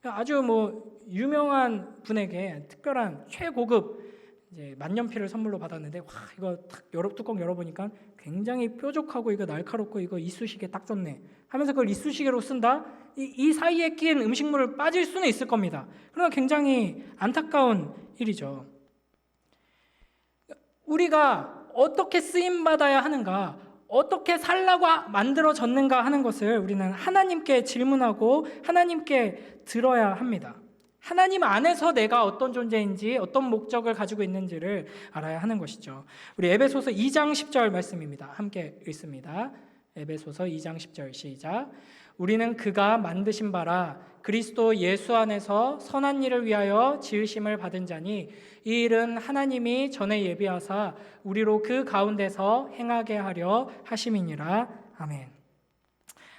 아주 뭐 유명한 분에게 특별한 최고급 이제 만년필을 선물로 받았는데 와 이거 탁 뚜껑 열어보니까 굉장히 뾰족하고 이거 날카롭고 이거 이쑤시개 딱 좋네 하면서 그걸 이쑤시개로 쓴다? 이 사이에 낀 음식물을 빠질 수는 있을 겁니다. 그러나 굉장히 안타까운 일이죠. 우리가 어떻게 쓰임받아야 하는가, 어떻게 살라고 만들어졌는가 하는 것을 우리는 하나님께 질문하고 하나님께 들어야 합니다. 하나님 안에서 내가 어떤 존재인지 어떤 목적을 가지고 있는지를 알아야 하는 것이죠. 우리 에베소서 2장 10절 말씀입니다. 함께 읽습니다. 에베소서 2장 10절 시작. 우리는 그가 만드신 바라 그리스도 예수 안에서 선한 일을 위하여 지으심을 받은 자니 이 일은 하나님이 전에 예비하사 우리로 그 가운데서 행하게 하려 하심이니라. 아멘.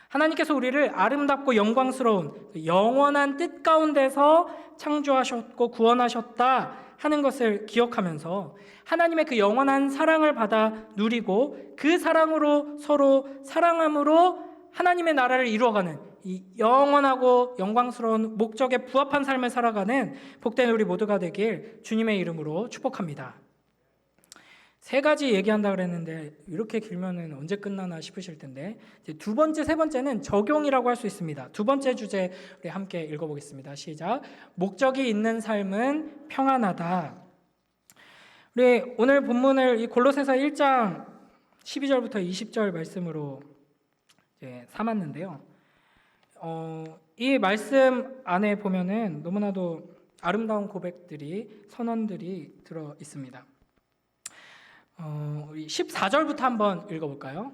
하나님께서 우리를 아름답고 영광스러운 영원한 뜻 가운데서 창조하셨고 구원하셨다 하는 것을 기억하면서 하나님의 그 영원한 사랑을 받아 누리고 그 사랑으로 서로 사랑함으로 하나님의 나라를 이루어가는 이 영원하고 영광스러운 목적에 부합한 삶을 살아가는 복된 우리 모두가 되길 주님의 이름으로 축복합니다. 3가지 얘기한다 그랬는데 이렇게 길면은 언제 끝나나 싶으실 텐데 이제 2번째, 3번째는 적용이라고 할 수 있습니다. 2번째 주제 우리 함께 읽어보겠습니다. 시작. 목적이 있는 삶은 평안하다. 우리 오늘 본문을 이 골로새서 1장 12절부터 20절 말씀으로 이제 삼았는데요. 이 말씀 안에 보면은 너무나도 아름다운 고백들이 선언들이 들어 있습니다. 우리 14절부터 한번 읽어볼까요?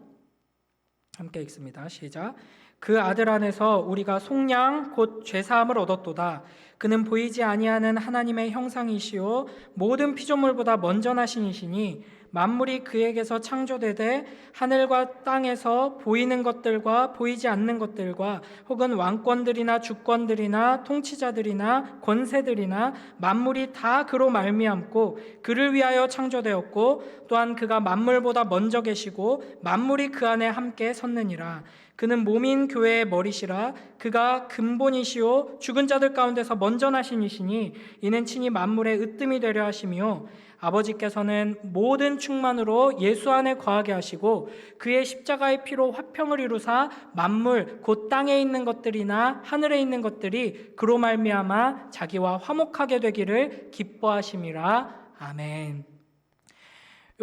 함께 읽습니다. 시작. 그 아들 안에서 우리가 속량 곧 죄사함을 얻었도다. 그는 보이지 아니하는 하나님의 형상이시요 모든 피조물보다 먼저 나신 이시니 만물이 그에게서 창조되되 하늘과 땅에서 보이는 것들과 보이지 않는 것들과 혹은 왕권들이나 주권들이나 통치자들이나 권세들이나 만물이 다 그로 말미암고 그를 위하여 창조되었고 또한 그가 만물보다 먼저 계시고 만물이 그 안에 함께 섰느니라. 그는 몸인 교회의 머리시라. 그가 근본이시요 죽은 자들 가운데서 먼저 나신 이시니 이는 친히 만물의 으뜸이 되려 하시며 아버지께서는 모든 충만으로 예수 안에 거하게 하시고 그의 십자가의 피로 화평을 이루사 만물 곧 땅에 있는 것들이나 하늘에 있는 것들이 그로 말미암아 자기와 화목하게 되기를 기뻐하심이라. 아멘.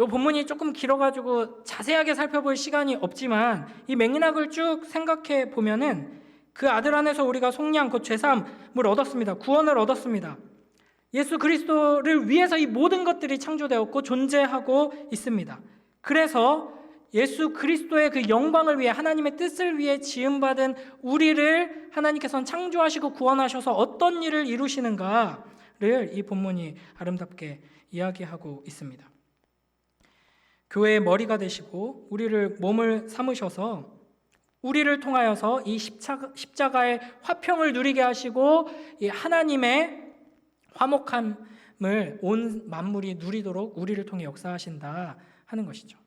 이 본문이 조금 길어가지고 자세하게 살펴볼 시간이 없지만 이 맥락을 쭉 생각해 보면은 그 아들 안에서 우리가 속량 곧 죄사함을 얻었습니다. 구원을 얻었습니다. 예수 그리스도를 위해서 이 모든 것들이 창조되었고 존재하고 있습니다. 그래서 예수 그리스도의 그 영광을 위해 하나님의 뜻을 위해 지음받은 우리를 하나님께서는 창조하시고 구원하셔서 어떤 일을 이루시는가를 이 본문이 아름답게 이야기하고 있습니다. 교회의 머리가 되시고 우리를 몸을 삼으셔서 우리를 통하여서 이 십자가의 화평을 누리게 하시고 이 하나님의 화목함을 온 만물이 누리도록 우리를 통해 역사하신다 하는 것이죠.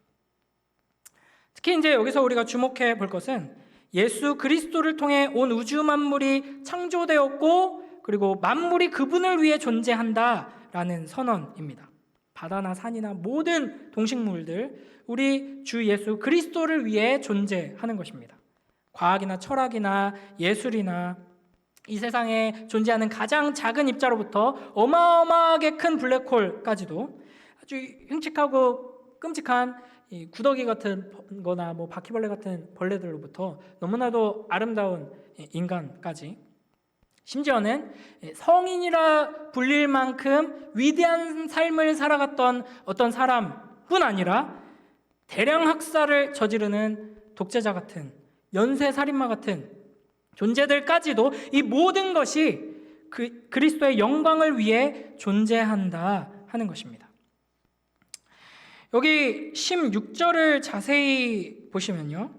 특히 이제 여기서 우리가 주목해 볼 것은 예수 그리스도를 통해 온 우주 만물이 창조되었고 그리고 만물이 그분을 위해 존재한다라는 선언입니다. 바다나 산이나 모든 동식물들 우리 주 예수 그리스도를 위해 존재하는 것입니다. 과학이나 철학이나 예술이나 이 세상에 존재하는 가장 작은 입자로부터 어마어마하게 큰 블랙홀까지도 아주 흉측하고 끔찍한 이 구더기 같은 거나 뭐 바퀴벌레 같은 벌레들로부터 너무나도 아름다운 인간까지 심지어는 성인이라 불릴 만큼 위대한 삶을 살아갔던 어떤 사람뿐 아니라 대량 학살을 저지르는 독재자 같은, 연쇄살인마 같은 존재들까지도 이 모든 것이 그리스도의 영광을 위해 존재한다 하는 것입니다. 여기 16절을 자세히 보시면요,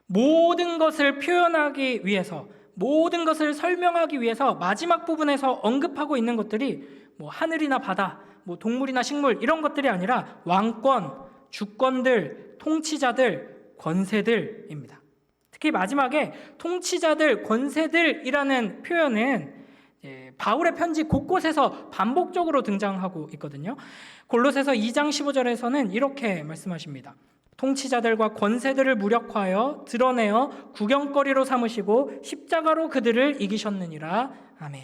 모든 것을 표현하기 위해서, 모든 것을 설명하기 위해서 마지막 부분에서 언급하고 있는 것들이 뭐 하늘이나 바다, 뭐 동물이나 식물 이런 것들이 아니라 왕권, 주권들, 통치자들, 권세들입니다. 특히 마지막에 통치자들, 권세들이라는 표현은 바울의 편지 곳곳에서 반복적으로 등장하고 있거든요. 골로새서 2장 15절에서는 이렇게 말씀하십니다. 통치자들과 권세들을 무력화하여 드러내어 구경거리로 삼으시고 십자가로 그들을 이기셨느니라. 아멘.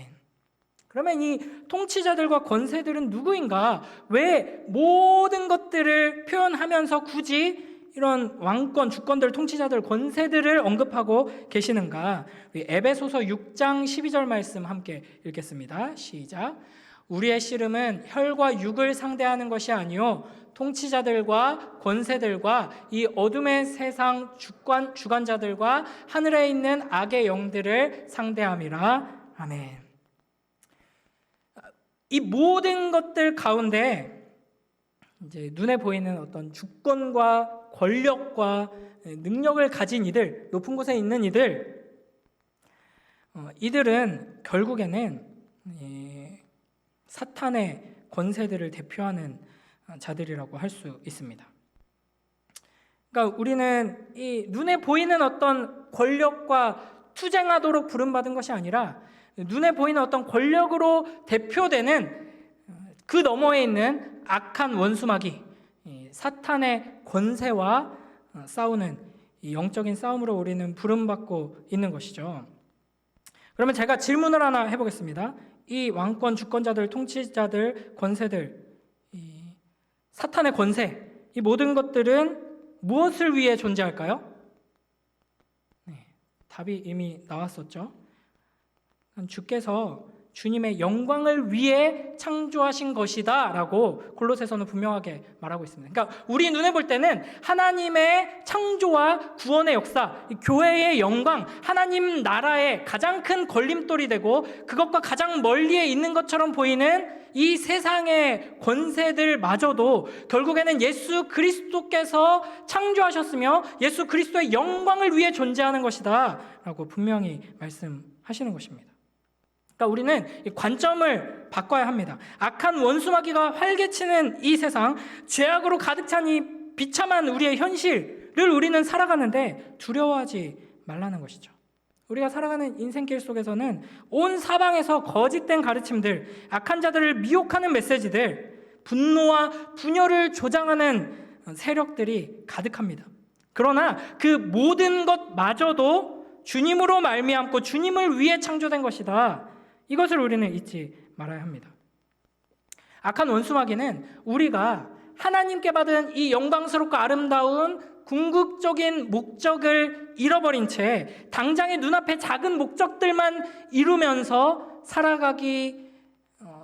그러면 이 통치자들과 권세들은 누구인가? 왜 모든 것들을 표현하면서 굳이 이런 왕권, 주권들, 통치자들, 권세들을 언급하고 계시는가? 에베소서 6장 12절 말씀 함께 읽겠습니다. 시작. 우리의 씨름은 혈과 육을 상대하는 것이 아니요 통치자들과 권세들과 이 어둠의 세상 주관자들과 하늘에 있는 악의 영들을 상대함이라. 아멘. 이 모든 것들 가운데 이제 눈에 보이는 어떤 주권과 권력과 능력을 가진 이들, 높은 곳에 있는 이들은 결국에는 사탄의 권세들을 대표하는 자들이라고 할 수 있습니다. 그러니까 우리는 이 눈에 보이는 어떤 권력과 투쟁하도록 부름받은 것이 아니라 눈에 보이는 어떤 권력으로 대표되는 그 너머에 있는 악한 원수마귀, 사탄의 권세와 싸우는 이 영적인 싸움으로 우리는 부름받고 있는 것이죠. 그러면 제가 질문을 하나 해보겠습니다. 이 왕권, 주권자들, 통치자들, 권세들, 이 사탄의 권세, 이 모든 것들은 무엇을 위해 존재할까요? 답이 이미 나왔었죠. 주께서 주님의 영광을 위해 창조하신 것이다 라고 골로새서는 분명하게 말하고 있습니다. 그러니까 우리 눈에 볼 때는 하나님의 창조와 구원의 역사, 교회의 영광, 하나님 나라의 가장 큰 걸림돌이 되고 그것과 가장 멀리에 있는 것처럼 보이는 이 세상의 권세들마저도 결국에는 예수 그리스도께서 창조하셨으며 예수 그리스도의 영광을 위해 존재하는 것이다 라고 분명히 말씀하시는 것입니다. 그러니까 우리는 이 관점을 바꿔야 합니다. 악한 원수마귀가 활개치는 이 세상, 죄악으로 가득 찬 이 비참한 우리의 현실을 우리는 살아가는데 두려워하지 말라는 것이죠. 우리가 살아가는 인생길 속에서는 온 사방에서 거짓된 가르침들, 악한 자들을 미혹하는 메시지들, 분노와 분열을 조장하는 세력들이 가득합니다. 그러나 그 모든 것마저도 주님으로 말미암고 주님을 위해 창조된 것이다. 이것을 우리는 잊지 말아야 합니다. 악한 원수마귀는 우리가 하나님께 받은 이 영광스럽고 아름다운 궁극적인 목적을 잃어버린 채 당장의 눈앞에 작은 목적들만 이루면서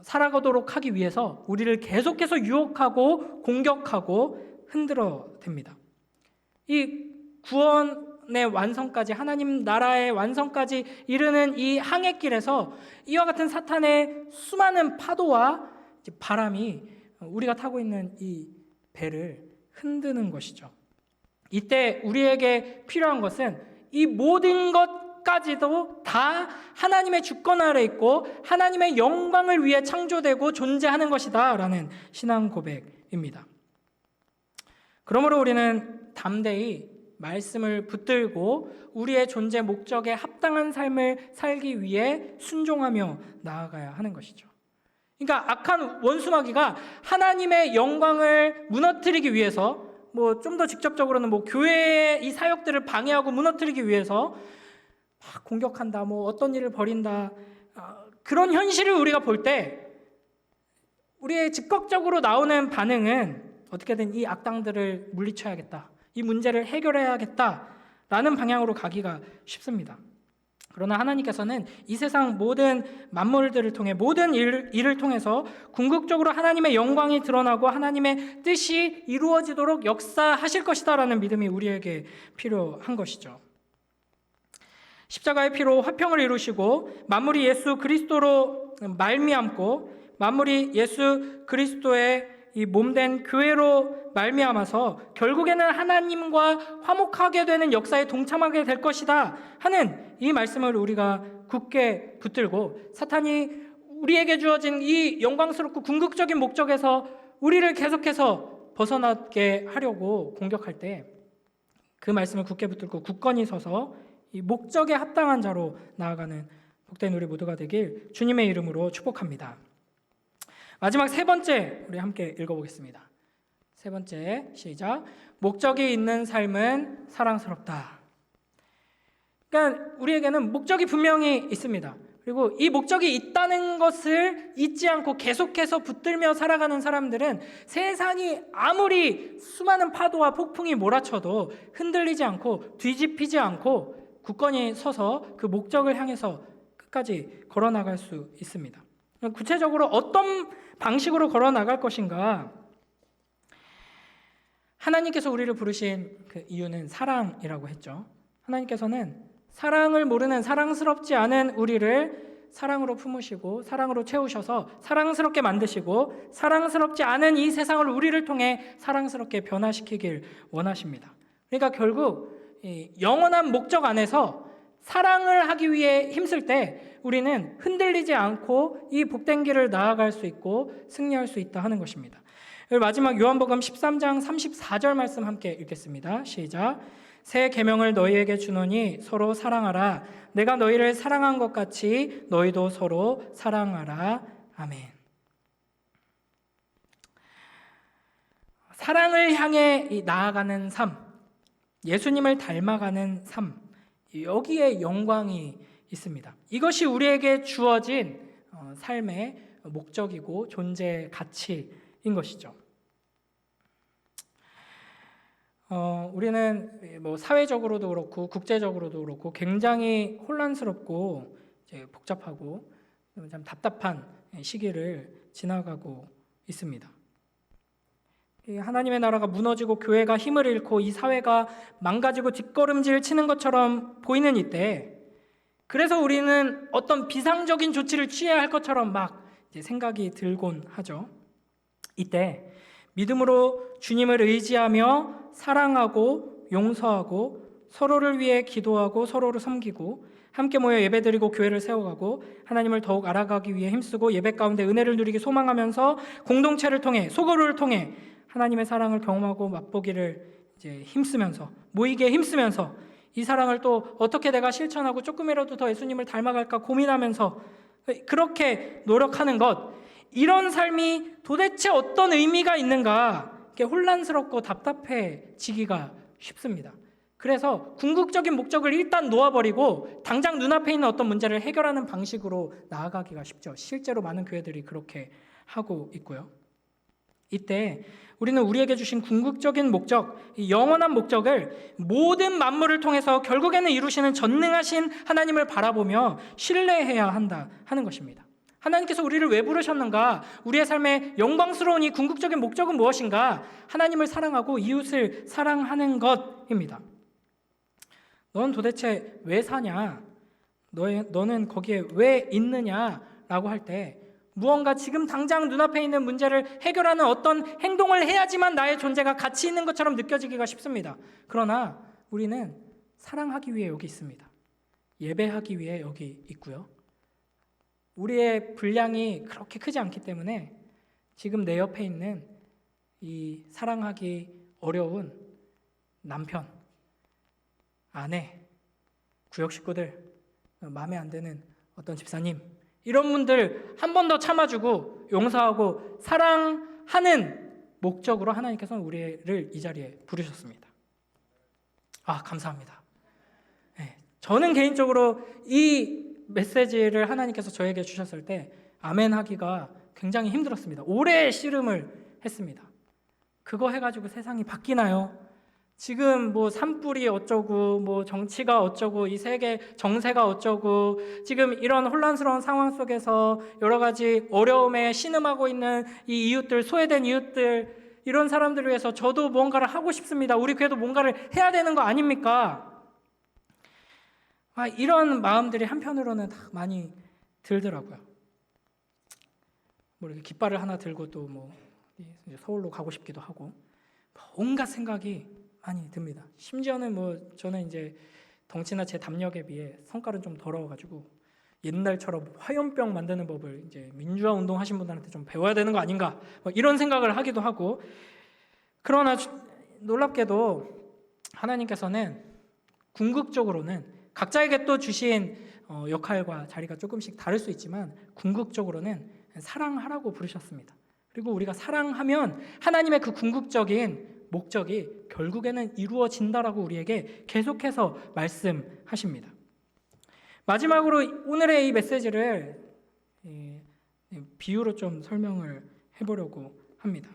살아가도록 하기 위해서 우리를 계속해서 유혹하고 공격하고 흔들어 댑니다. 이 구원의 완성까지, 하나님 나라의 완성까지 이르는 이 항해길에서 이와 같은 사탄의 수많은 파도와 바람이 우리가 타고 있는 이 배를 흔드는 것이죠. 이때 우리에게 필요한 것은 이 모든 것까지도 다 하나님의 주권 아래 있고 하나님의 영광을 위해 창조되고 존재하는 것이다 라는 신앙 고백입니다. 그러므로 우리는 담대히 말씀을 붙들고 우리의 존재 목적에 합당한 삶을 살기 위해 순종하며 나아가야 하는 것이죠. 그러니까 악한 원수마귀가 하나님의 영광을 무너뜨리기 위해서 좀 더 직접적으로는 교회의 이 사역들을 방해하고 무너뜨리기 위해서 막 공격한다, 어떤 일을 벌인다, 그런 현실을 우리가 볼 때 우리의 즉각적으로 나오는 반응은 어떻게든 이 악당들을 물리쳐야겠다, 이 문제를 해결해야겠다라는 방향으로 가기가 쉽습니다. 그러나 하나님께서는 이 세상 모든 만물들을 통해 모든 일을 통해서 궁극적으로 하나님의 영광이 드러나고 하나님의 뜻이 이루어지도록 역사하실 것이다라는 믿음이 우리에게 필요한 것이죠. 십자가의 피로 화평을 이루시고 만물이 예수 그리스도로 말미암고 만물이 예수 그리스도의 이 몸된 교회로 말미암아서 결국에는 하나님과 화목하게 되는 역사에 동참하게 될 것이다 하는 이 말씀을 우리가 굳게 붙들고 사탄이 우리에게 주어진 이 영광스럽고 궁극적인 목적에서 우리를 계속해서 벗어나게 하려고 공격할 때 그 말씀을 굳게 붙들고 굳건히 서서 이 목적에 합당한 자로 나아가는 복된 우리 모두가 되길 주님의 이름으로 축복합니다. 마지막 세 번째 우리 함께 읽어보겠습니다. 세 번째 시작. 목적이 있는 삶은 사랑스럽다. 그러니까 우리에게는 목적이 분명히 있습니다. 그리고 이 목적이 있다는 것을 잊지 않고 계속해서 붙들며 살아가는 사람들은 세상이 아무리 수많은 파도와 폭풍이 몰아쳐도 흔들리지 않고 뒤집히지 않고 굳건히 서서 그 목적을 향해서 끝까지 걸어나갈 수 있습니다. 구체적으로 어떤 방식으로 걸어나갈 것인가? 하나님께서 우리를 부르신 그 이유는 사랑이라고 했죠. 하나님께서는 사랑을 모르는 사랑스럽지 않은 우리를 사랑으로 품으시고 사랑으로 채우셔서 사랑스럽게 만드시고 사랑스럽지 않은 이 세상을 우리를 통해 사랑스럽게 변화시키길 원하십니다. 그러니까 결국 이 영원한 목적 안에서 사랑을 하기 위해 힘쓸 때 우리는 흔들리지 않고 이 복된 길을 나아갈 수 있고 승리할 수 있다 하는 것입니다. 마지막 요한복음 13장 34절 말씀 함께 읽겠습니다. 시작. 새 계명을 너희에게 주노니 서로 사랑하라. 내가 너희를 사랑한 것 같이 너희도 서로 사랑하라. 아멘. 사랑을 향해 나아가는 삶, 예수님을 닮아가는 삶, 여기에 영광이 있습니다. 이것이 우리에게 주어진 삶의 목적이고 존재의 가치인 것이죠. 우리는 뭐 사회적으로도 그렇고 국제적으로도 그렇고 굉장히 혼란스럽고 이제 복잡하고 참 답답한 시기를 지나가고 있습니다. 하나님의 나라가 무너지고 교회가 힘을 잃고 이 사회가 망가지고 뒷걸음질 치는 것처럼 보이는 이때, 그래서 우리는 어떤 비상적인 조치를 취해야 할 것처럼 막 이제 생각이 들곤 하죠. 이때 믿음으로 주님을 의지하며 사랑하고 용서하고 서로를 위해 기도하고 서로를 섬기고 함께 모여 예배드리고 교회를 세워가고 하나님을 더욱 알아가기 위해 힘쓰고 예배 가운데 은혜를 누리기 소망하면서 공동체를 통해 소그룹을 통해 하나님의 사랑을 경험하고 맛보기를 이제 힘쓰면서 모이게 힘쓰면서 이 사랑을 또 어떻게 내가 실천하고 조금이라도 더 예수님을 닮아갈까 고민하면서 그렇게 노력하는 것, 이런 삶이 도대체 어떤 의미가 있는가 이렇게 혼란스럽고 답답해지기가 쉽습니다. 그래서 궁극적인 목적을 일단 놓아버리고 당장 눈앞에 있는 어떤 문제를 해결하는 방식으로 나아가기가 쉽죠. 실제로 많은 교회들이 그렇게 하고 있고요. 이때 우리는 우리에게 주신 궁극적인 목적, 영원한 목적을 모든 만물을 통해서 결국에는 이루시는 전능하신 하나님을 바라보며 신뢰해야 한다 하는 것입니다. 하나님께서 우리를 왜 부르셨는가? 우리의 삶의 영광스러운 이 궁극적인 목적은 무엇인가? 하나님을 사랑하고 이웃을 사랑하는 것입니다. 넌 도대체 왜 사냐? 너는 거기에 왜 있느냐라고 할 때 무언가 지금 당장 눈앞에 있는 문제를 해결하는 어떤 행동을 해야지만 나의 존재가 가치 있는 것처럼 느껴지기가 쉽습니다. 그러나 우리는 사랑하기 위해 여기 있습니다. 예배하기 위해 여기 있고요. 우리의 분량이 그렇게 크지 않기 때문에 지금 내 옆에 있는 이 사랑하기 어려운 남편, 아내, 구역 식구들, 마음에 안 드는 어떤 집사님, 이런 분들 한 번 더 참아주고 용서하고 사랑하는 목적으로 하나님께서는 우리를 이 자리에 부르셨습니다. 감사합니다. 네, 저는 개인적으로 이 메시지를 하나님께서 저에게 주셨을 때 아멘 하기가 굉장히 힘들었습니다. 오래 씨름을 했습니다. 그거 해가지고 세상이 바뀌나요? 지금 뭐 산불이 어쩌고 뭐 정치가 어쩌고 이 세계 정세가 어쩌고 지금 이런 혼란스러운 상황 속에서 여러 가지 어려움에 신음하고 있는 이 이웃들, 소외된 이웃들, 이런 사람들을 위해서 저도 뭔가를 하고 싶습니다. 우리 교회도 뭔가를 해야 되는 거 아닙니까? 이런 마음들이 한편으로는 다 많이 들더라고요. 뭐 이렇게 깃발을 하나 들고 또 뭐 서울로 가고 싶기도 하고 온갖 생각이 많이 듭니다. 심지어는 뭐 저는 이제 덩치나 제 담력에 비해 성깔은 좀 더러워가지고 옛날처럼 화염병 만드는 법을 이제 민주화 운동 하신 분들한테 좀 배워야 되는 거 아닌가 뭐 이런 생각을 하기도 하고, 그러나 놀랍게도 하나님께서는 궁극적으로는 각자에게 또 주신 역할과 자리가 조금씩 다를 수 있지만 궁극적으로는 사랑하라고 부르셨습니다. 그리고 우리가 사랑하면 하나님의 그 궁극적인 목적이 결국에는 이루어진다라고 우리에게 계속해서 말씀하십니다. 마지막으로 오늘의 이 메시지를 비유로 좀 설명을 해보려고 합니다.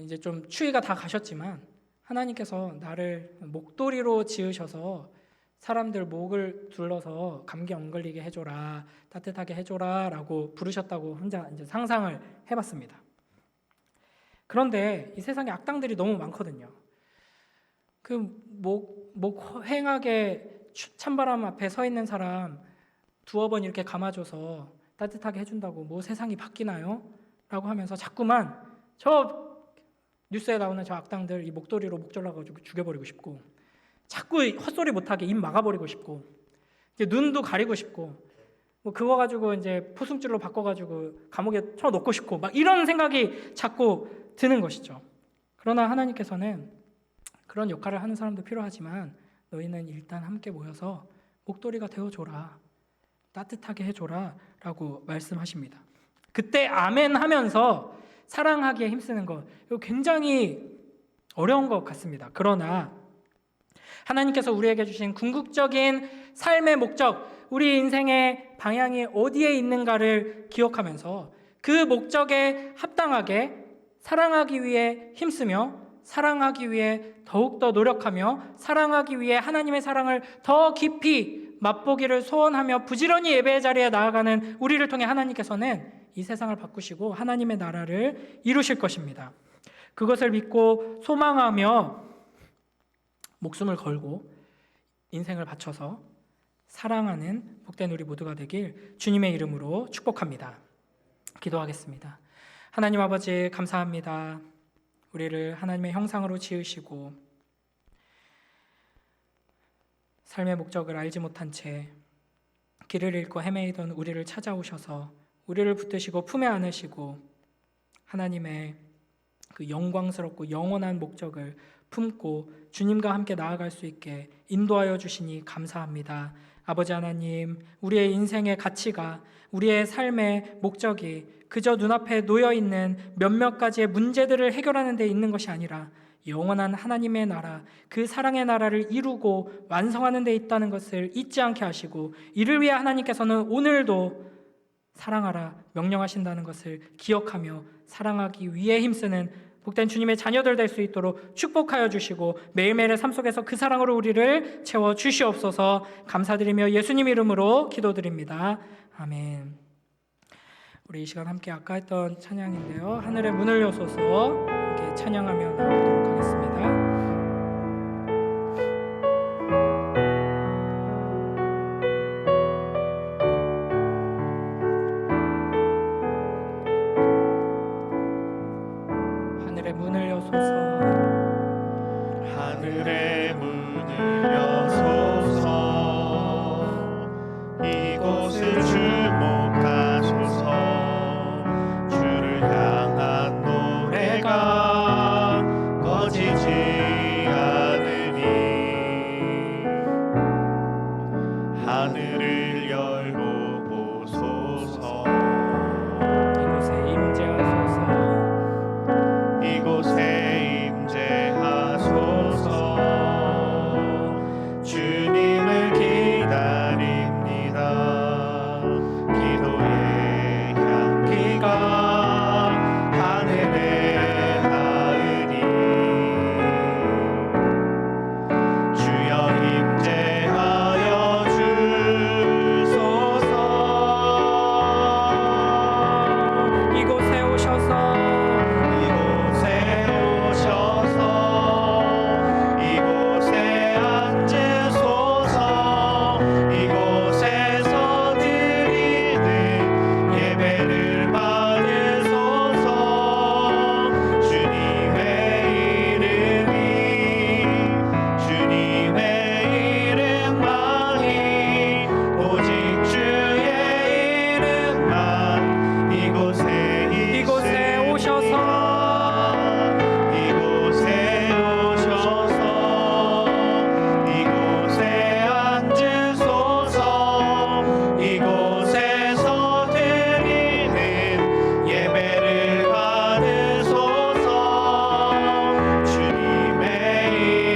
이제 좀 추위가 다 가셨지만 하나님께서 나를 목도리로 지으셔서 사람들 목을 둘러서 감기 안 걸리게 해줘라, 따뜻하게 해줘라 라고 부르셨다고 혼자 이제 상상을 해봤습니다. 그런데 이 세상에 악당들이 너무 많거든요. 그 목행하게 찬바람 앞에 서 있는 사람 두어 번 이렇게 감아줘서 따뜻하게 해준다고 뭐 세상이 바뀌나요? 라고 하면서 자꾸만 저 뉴스에 나오는 저 악당들 이 목도리로 목 잘라가지고 죽여버리고 싶고, 자꾸 헛소리 못하게 입 막아버리고 싶고, 이제 눈도 가리고 싶고, 뭐 그거 가지고 이제 포승줄로 바꿔가지고 감옥에 쳐넣고 싶고, 막 이런 생각이 자꾸 드는 것이죠. 그러나 하나님께서는 그런 역할을 하는 사람도 필요하지만 너희는 일단 함께 모여서 목도리가 되어줘라, 따뜻하게 해줘라 라고 말씀하십니다. 그때 아멘 하면서 사랑하기에 힘쓰는 것, 이거 굉장히 어려운 것 같습니다. 그러나 하나님께서 우리에게 주신 궁극적인 삶의 목적, 우리 인생의 방향이 어디에 있는가를 기억하면서 그 목적에 합당하게 사랑하기 위해 힘쓰며, 사랑하기 위해 더욱더 노력하며, 사랑하기 위해 하나님의 사랑을 더 깊이 맛보기를 소원하며 부지런히 예배의 자리에 나아가는 우리를 통해 하나님께서는 이 세상을 바꾸시고 하나님의 나라를 이루실 것입니다. 그것을 믿고 소망하며 목숨을 걸고 인생을 바쳐서 사랑하는 복된 우리 모두가 되길 주님의 이름으로 축복합니다. 기도하겠습니다. 하나님 아버지 감사합니다. 우리를 하나님의 형상으로 지으시고 삶의 목적을 알지 못한 채 길을 잃고 헤매이던 우리를 찾아오셔서 우리를 붙드시고 품에 안으시고 하나님의 그 영광스럽고 영원한 목적을 품고 주님과 함께 나아갈 수 있게 인도하여 주시니 감사합니다. 아버지 하나님, 우리의 인생의 가치가, 우리의 삶의 목적이 그저 눈앞에 놓여있는 몇몇 가지의 문제들을 해결하는 데 있는 것이 아니라 영원한 하나님의 나라, 그 사랑의 나라를 이루고 완성하는 데 있다는 것을 잊지 않게 하시고, 이를 위해 하나님께서는 오늘도 사랑하라 명령하신다는 것을 기억하며 사랑하기 위해 힘쓰는 복된 주님의 자녀들 될 수 있도록 축복하여 주시고 매일매일의 삶 속에서 그 사랑으로 우리를 채워 주시옵소서. 감사드리며 예수님 이름으로 기도드립니다. 아멘. 우리 이 시간 함께 아까 했던 찬양인데요, 하늘의 문을 여소서 함께 찬양하며 나가도록 하겠습니다. 문을 여소서, 하늘의 문을 여소서, 이곳을 주목하소서. 주를 향한 노래가 꺼지지 않으니 하늘을 열고 보소서. 이곳에 임재하소서, 이곳에 임재하소서. 주님을 기다립니다. 기도의 향기가 하늘에 닿으니 이곳에서 드리는 예배를 받으소서. 주님의 이름이 주님의 이름만이 오직 주의 이름만 이곳에 오셔서 이곳에 오셔서 이곳에 앉으소서. 이곳에서 드리는 예배를 받으소서. 주님의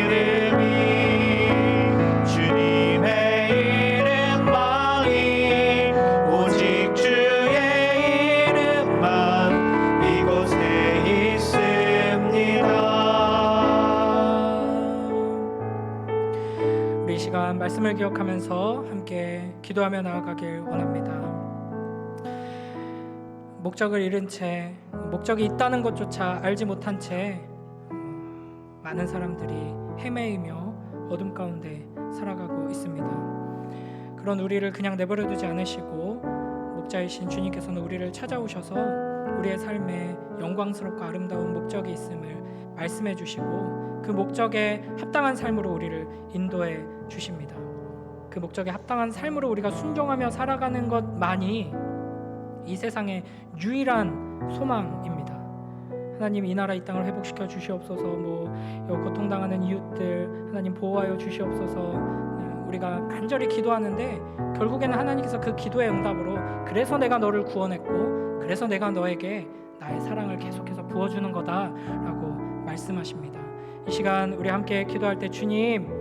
이름이 주님의 이름만이 오직 주의 이름만 이곳에 있습니다. 우리 이 시간 말씀을 기억하면서 함께 기도하며 나아가길 원합니다. 목적을 잃은 채, 목적이 있다는 것조차 알지 못한 채 많은 사람들이 헤매이며 어둠 가운데 살아가고 있습니다. 그런 우리를 그냥 내버려 두지 않으시고 목자이신 주님께서는 우리를 찾아오셔서 우리의 삶에 영광스럽고 아름다운 목적이 있음을 말씀해 주시고 그 목적에 합당한 삶으로 우리를 인도해 주십니다. 그 목적에 합당한 삶으로 우리가 순종하며 살아가는 것만이 이 세상의 유일한 소망입니다. 하나님, 이 나라 이 땅을 회복시켜 주시옵소서. 고통당하는 이웃들 하나님 보호하여 주시옵소서. 우리가 간절히 기도하는데 결국에는 하나님께서 그 기도의 응답으로 그래서 내가 너를 구원했고 그래서 내가 너에게 나의 사랑을 계속해서 부어주는 거다라고 말씀하십니다. 이 시간 우리 함께 기도할 때 주님,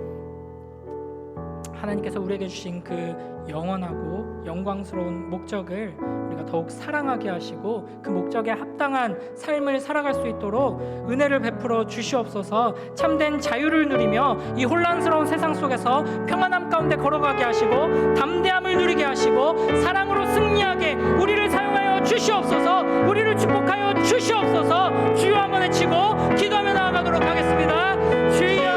하나님께서 우리에게 주신 그 영원하고 영광스러운 목적을 우리가 더욱 사랑하게 하시고 그 목적에 합당한 삶을 살아갈 수 있도록 은혜를 베풀어 주시옵소서. 참된 자유를 누리며 이 혼란스러운 세상 속에서 평안함 가운데 걸어가게 하시고 담대함을 누리게 하시고 사랑으로 승리하게 우리를 사용하여 주시옵소서. 우리를 축복하여 주시옵소서. 주여 한번 외치고 기도하며 나아가도록 하겠습니다. 주여.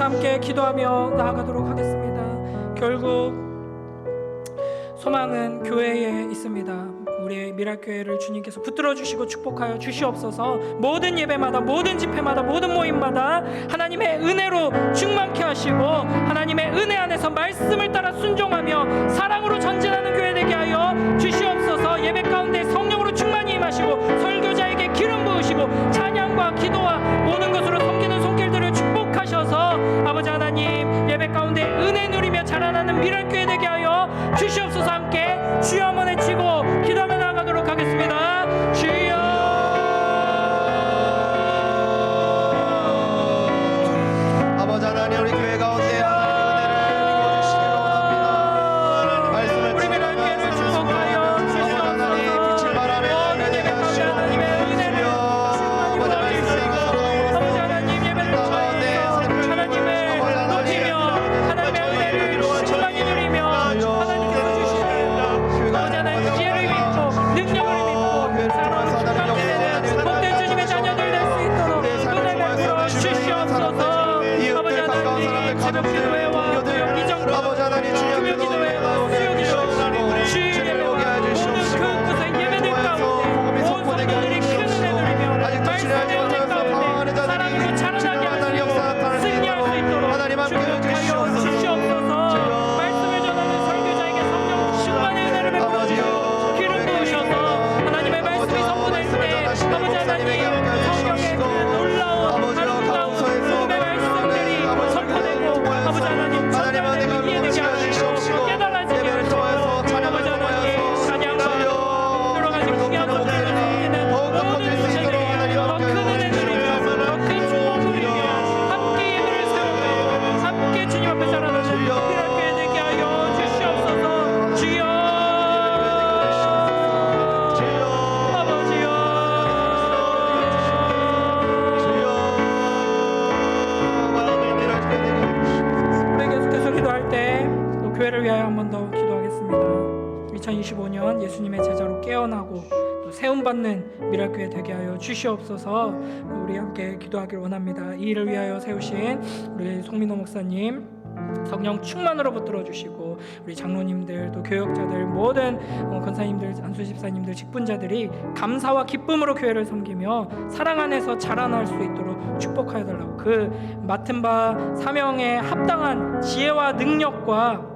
함께 기도하며 나아가도록 하겠습니다. 결국 소망은 교회에 있습니다. 우리의 미랄교회를 주님께서 붙들어 주시고 축복하여 주시옵소서. 모든 예배마다, 모든 집회마다, 모든 모임마다 하나님의 은혜로 충만케 하시고 하나님의 은혜 안에서 말씀을 따라 순종하며 사랑으로 전진하는 교회 되게 하여 주시옵소서. 예배 가운데 성령으로 충만히 임하시고 설교자에게 기름 부으시고 찬양과 기도와 모든 것으로 섬기는 한 번 더 기도하겠습니다. 2025년 예수님의 제자로 깨어나고 또 세움받는 미랄교회 되게 하여 주시옵소서. 우리 함께 기도하길 원합니다. 이 일을 위하여 세우신 우리 송민호 목사님 성령 충만으로 붙들어 주시고, 우리 장로님들 또 교역자들 모든 권사님들 안수 집사님들 직분자들이 감사와 기쁨으로 교회를 섬기며 사랑 안에서 자라날 수 있도록 축복하여 달라고, 그 맡은 바 사명에 합당한 지혜와 능력과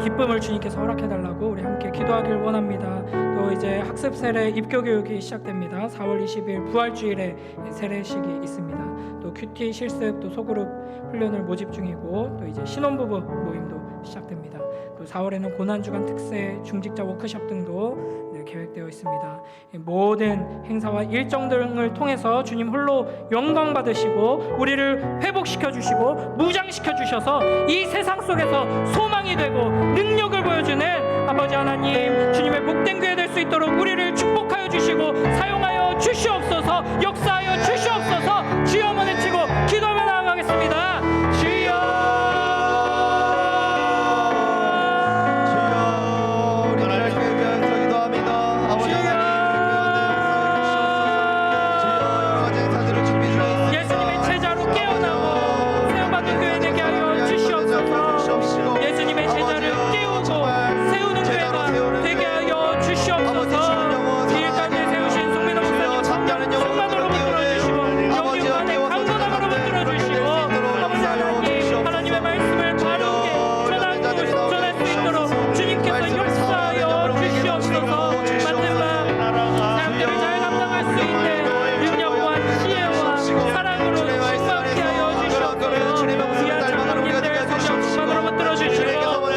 기쁨을 주님께서 허락해 달라고 우리 함께 기도하길 원합니다. 또 이제 학습 세례 입교 교육이 시작됩니다. 4월 20일 부활주일에 세례식이 있습니다. 또 큐티 실습 또 소그룹 훈련을 모집 중이고, 또 이제 신혼부부 모임도 시작됩니다. 또 4월에는 고난주간 특세 중직자 워크숍 등도 계획되어 있습니다. 모든 행사와 일정 등을 통해서 주님 홀로 영광 받으시고 우리를 회복시켜 주시고 무장시켜 주셔서 이 세상 속에서 소망이 되고 능력을 보여주는 아버지 하나님, 주님의 복된 교회 될 수 있도록 우리를 축복하여 주시고 사용하여 주시옵소서. 역사하여 주시옵소서. 주여 한번 외치고 기도하며 나아가겠습니다. 주여, 예수님의 제자로 깨어나고 세움받는 교회 되게 하여 주시옵소서. 예수님의 제자를 깨우고 세우는 교회가 되게 하여 주시옵소서. 이 일까지 세우신 송민호 목사님 성령 충만으로 붙들어주시고 영육간의 강건함으로 붙들어주시고, 아버지 하나님, 하나님의 말씀을 바르게 전할 수 있도록 주님께서 역사하여 주시옵소서. 맡은 바 사역들을 잘 감당할 수 있는 능력과 지혜와 사랑으로 충만케 하여 주시옵소서. 귀한 장로님들 성령 충만으로 붙들어주시고 모든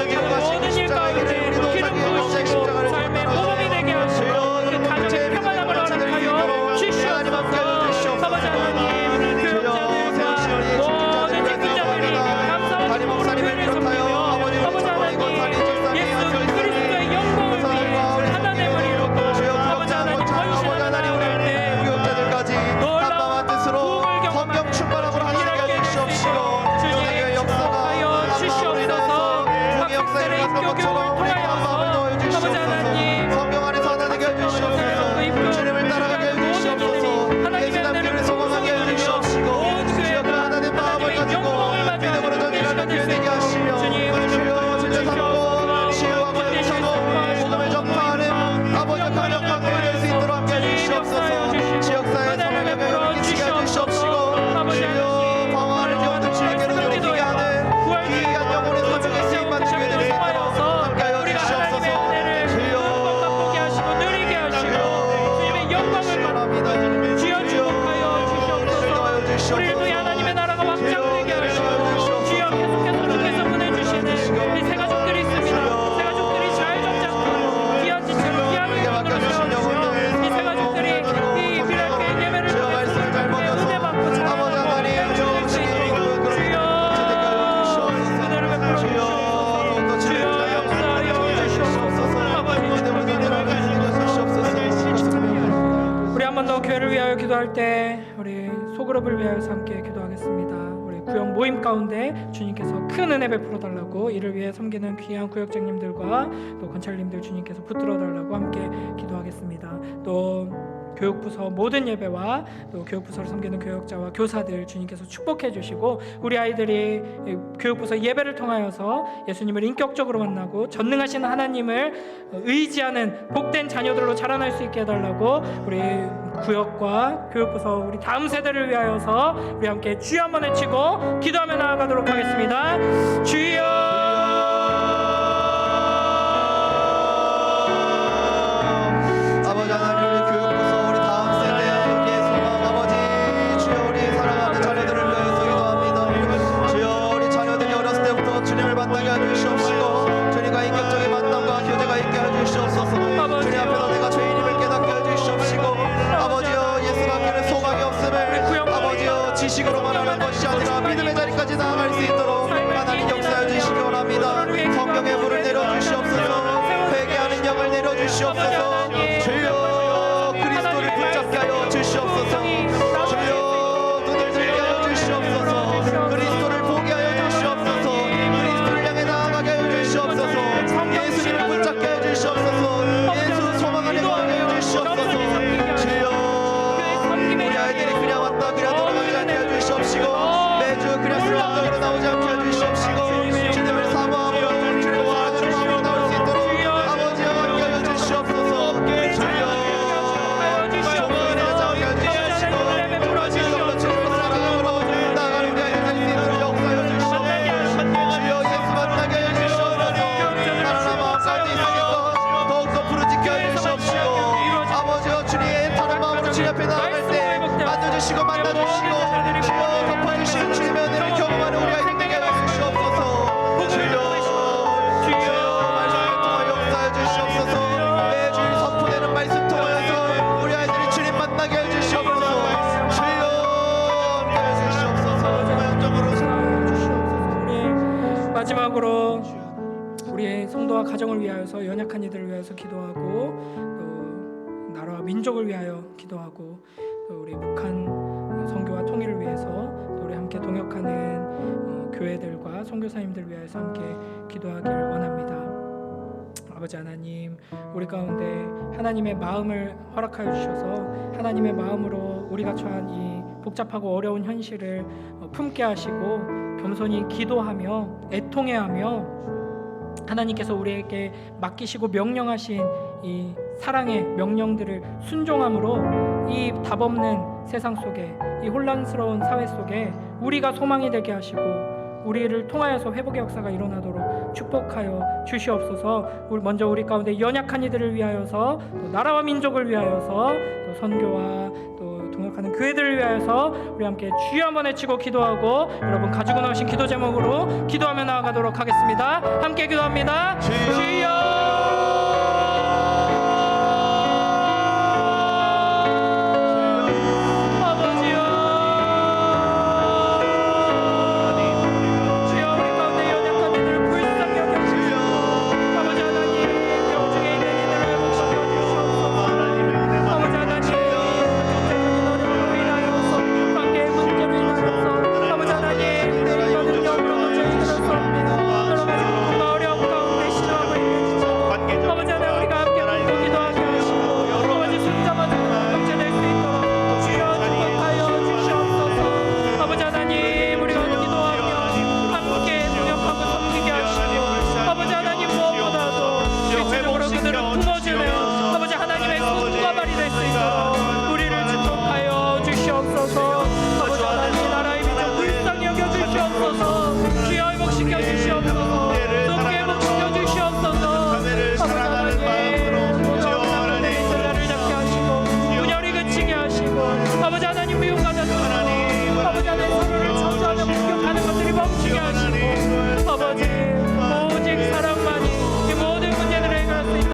일 가운데 기름 부으시고 삶의 모범이 되게 하시고 그 가정의 평안함을 허락하여 주시옵소서. 아버지 하나님, 교육자들과 모든 직분자들이 감사와 기쁨으로 교회를 섬기며 아버지 하나님, 예수 그리스도의 영광을 위해 하나님을 이루고 아버지 하나님 헌신하며 나아갈 때 교육자들까지 한마음 뜻으로 성령 충만함으로 하나님께 해주시옵시고, 주님의 역사가 하여 주시옵소서. 학습세례 입교 교육을 통하여서 아버지 하나님, 성경 안에서 하나님께 해주시옵소서. 주님을 따라가게 해주시옵소서. 예수 남기를 소망하게 해주시옵시고, 주여 그 하나님 마음을 가지고 믿음으로 전진하는 교회 되게 하시며, 주여 진짜 삼고 치유하고 영성하고 복음을 전파하는 아버지의 강력한 교회 될 수 있도록 함께 해주시옵소서. 지역사회 성령의 교회를 끼치게 해주시옵시고, 주여 방황하는 영혼들 주님께로 돌리게 하는 귀한 영혼의 사명에 쓰임받는 교회 될 수 있도록 함께 하여 주시옵소서. 주여 보게 하시고 누리게 하시고 주님의 영광을 받는 주여 축복하여 주시옵소서. 우리를 하나님의 나라가 왕창되게 하시고 주여 계속해서 주께서 보내주시는 이 세 가족들이 있습니다. 세 가족들이 잘 정착하고 귀한 지체로 귀한 교육을 세워주시며 이 세 가족들이 이 미랄교회 예배를 통해서 은혜 받고 자라나고 주여 그대를 베풀어 주시옵소서. 주여 역사하여 주시옵소서. 아버지 우리 한 번 더 교회를 위하여 기도할 때 우리 소그룹을 위하여서 함께 기도하겠습니다. 우리 구역 모임 가운데 주님께서 큰 은혜 베풀어 달라고, 이를 위해 섬기는 귀한 구역장님들과 또 건찰님들 주님께서 붙들어 달라고 함께 기도하겠습니다. 또 교육부서 모든 예배와 또 교육부서를 섬기는 교역자와 교사들 주님께서 축복해 주시고, 우리 아이들이 교육부서 예배를 통하여서 예수님을 인격적으로 만나고 전능하신 하나님을 의지하는 복된 자녀들로 자라날 수 있게 해달라고, 우리 구역과 교육부서 우리 다음 세대를 위하여서 우리 함께 주여 한번 외치고 기도하며 나아가도록 하겠습니다. 주여, 아버지 하나님, 우리 교육부서 우리 다음 세대의 소망 아버지, 주여 우리 사랑하는 자녀들을 위하여서 기도합니다. 주여 우리 자녀들이 어렸을 때부터 주님을 만나게 해주시옵시고, 주님과 인격적인 만남과 교제가 있게 해주시옵소서. 주님 앞에서 내가 죄인임을 깨닫게 해주시옵시고, 아버지여 예수 받기는 소망이 없음을 아버지여 지식으로만 하는 것이 아니라 믿음의 자리까지 나아갈 수 있도록 하나님 역사해 주시기 원합니다. 성경의 불을 내려주시옵소서. 회개하는 영을 내려주시옵소서. 주여 그리스도를 붙잡게 하여 주시옵소서. 주여 눈을 들게 하여 주시옵소서. 그리스도를 보게 하여 주시옵소서. 그리스도를 향해 나아가게 하여 주시옵소서. 주여 덮어주시는 주님의 은혜를 경험하는 우리 아이들 되게 하여 주시옵소서. 주여 말씀을 통하여 역사해 주시옵소서. 매주일 선포되는 말씀 통하여서 우리 아이들이 주님 만나게 해 주시옵소서. 주여 함께해 주시옵소서. 영적으로 주시옵소서. 우리 마지막으로 우리의 성도와 가정을 위하여서 연약한 이들을 위하여서 기도하고 또 나라와 민족을 위하여 기도하고 또 우리 북한 선교와 통일을 위해서 또 우리 함께 동역하는 교회들과 선교사님들을 위하여서 함께 기도하기를 원합니다. 아버지 하나님, 우리 가운데 하나님의 마음을 허락하여 주셔서 하나님의 마음으로 우리가 처한 이 복잡하고 어려운 현실을 품게 하시고 겸손히 기도하며 애통해하며 하나님께서 우리에게 맡기시고 명령하신 이 사랑의 명령들을 순종함으로 이 답없는 세상 속에 이 혼란스러운 사회 속에 우리가 소망이 되게 하시고 우리를 통하여서 회복의 역사가 일어나도록 축복하여 주시옵소서. 먼저 우리 가운데 연약한 이들을 위하여서 또 나라와 민족을 위하여서 또 선교와 또 동역하는 교회들을 위하여서 우리 함께 주여 한번 외치고 기도하고 여러분 가지고 나오신 기도 제목으로 기도하며 나아가도록 하겠습니다. 함께 기도합니다. 주여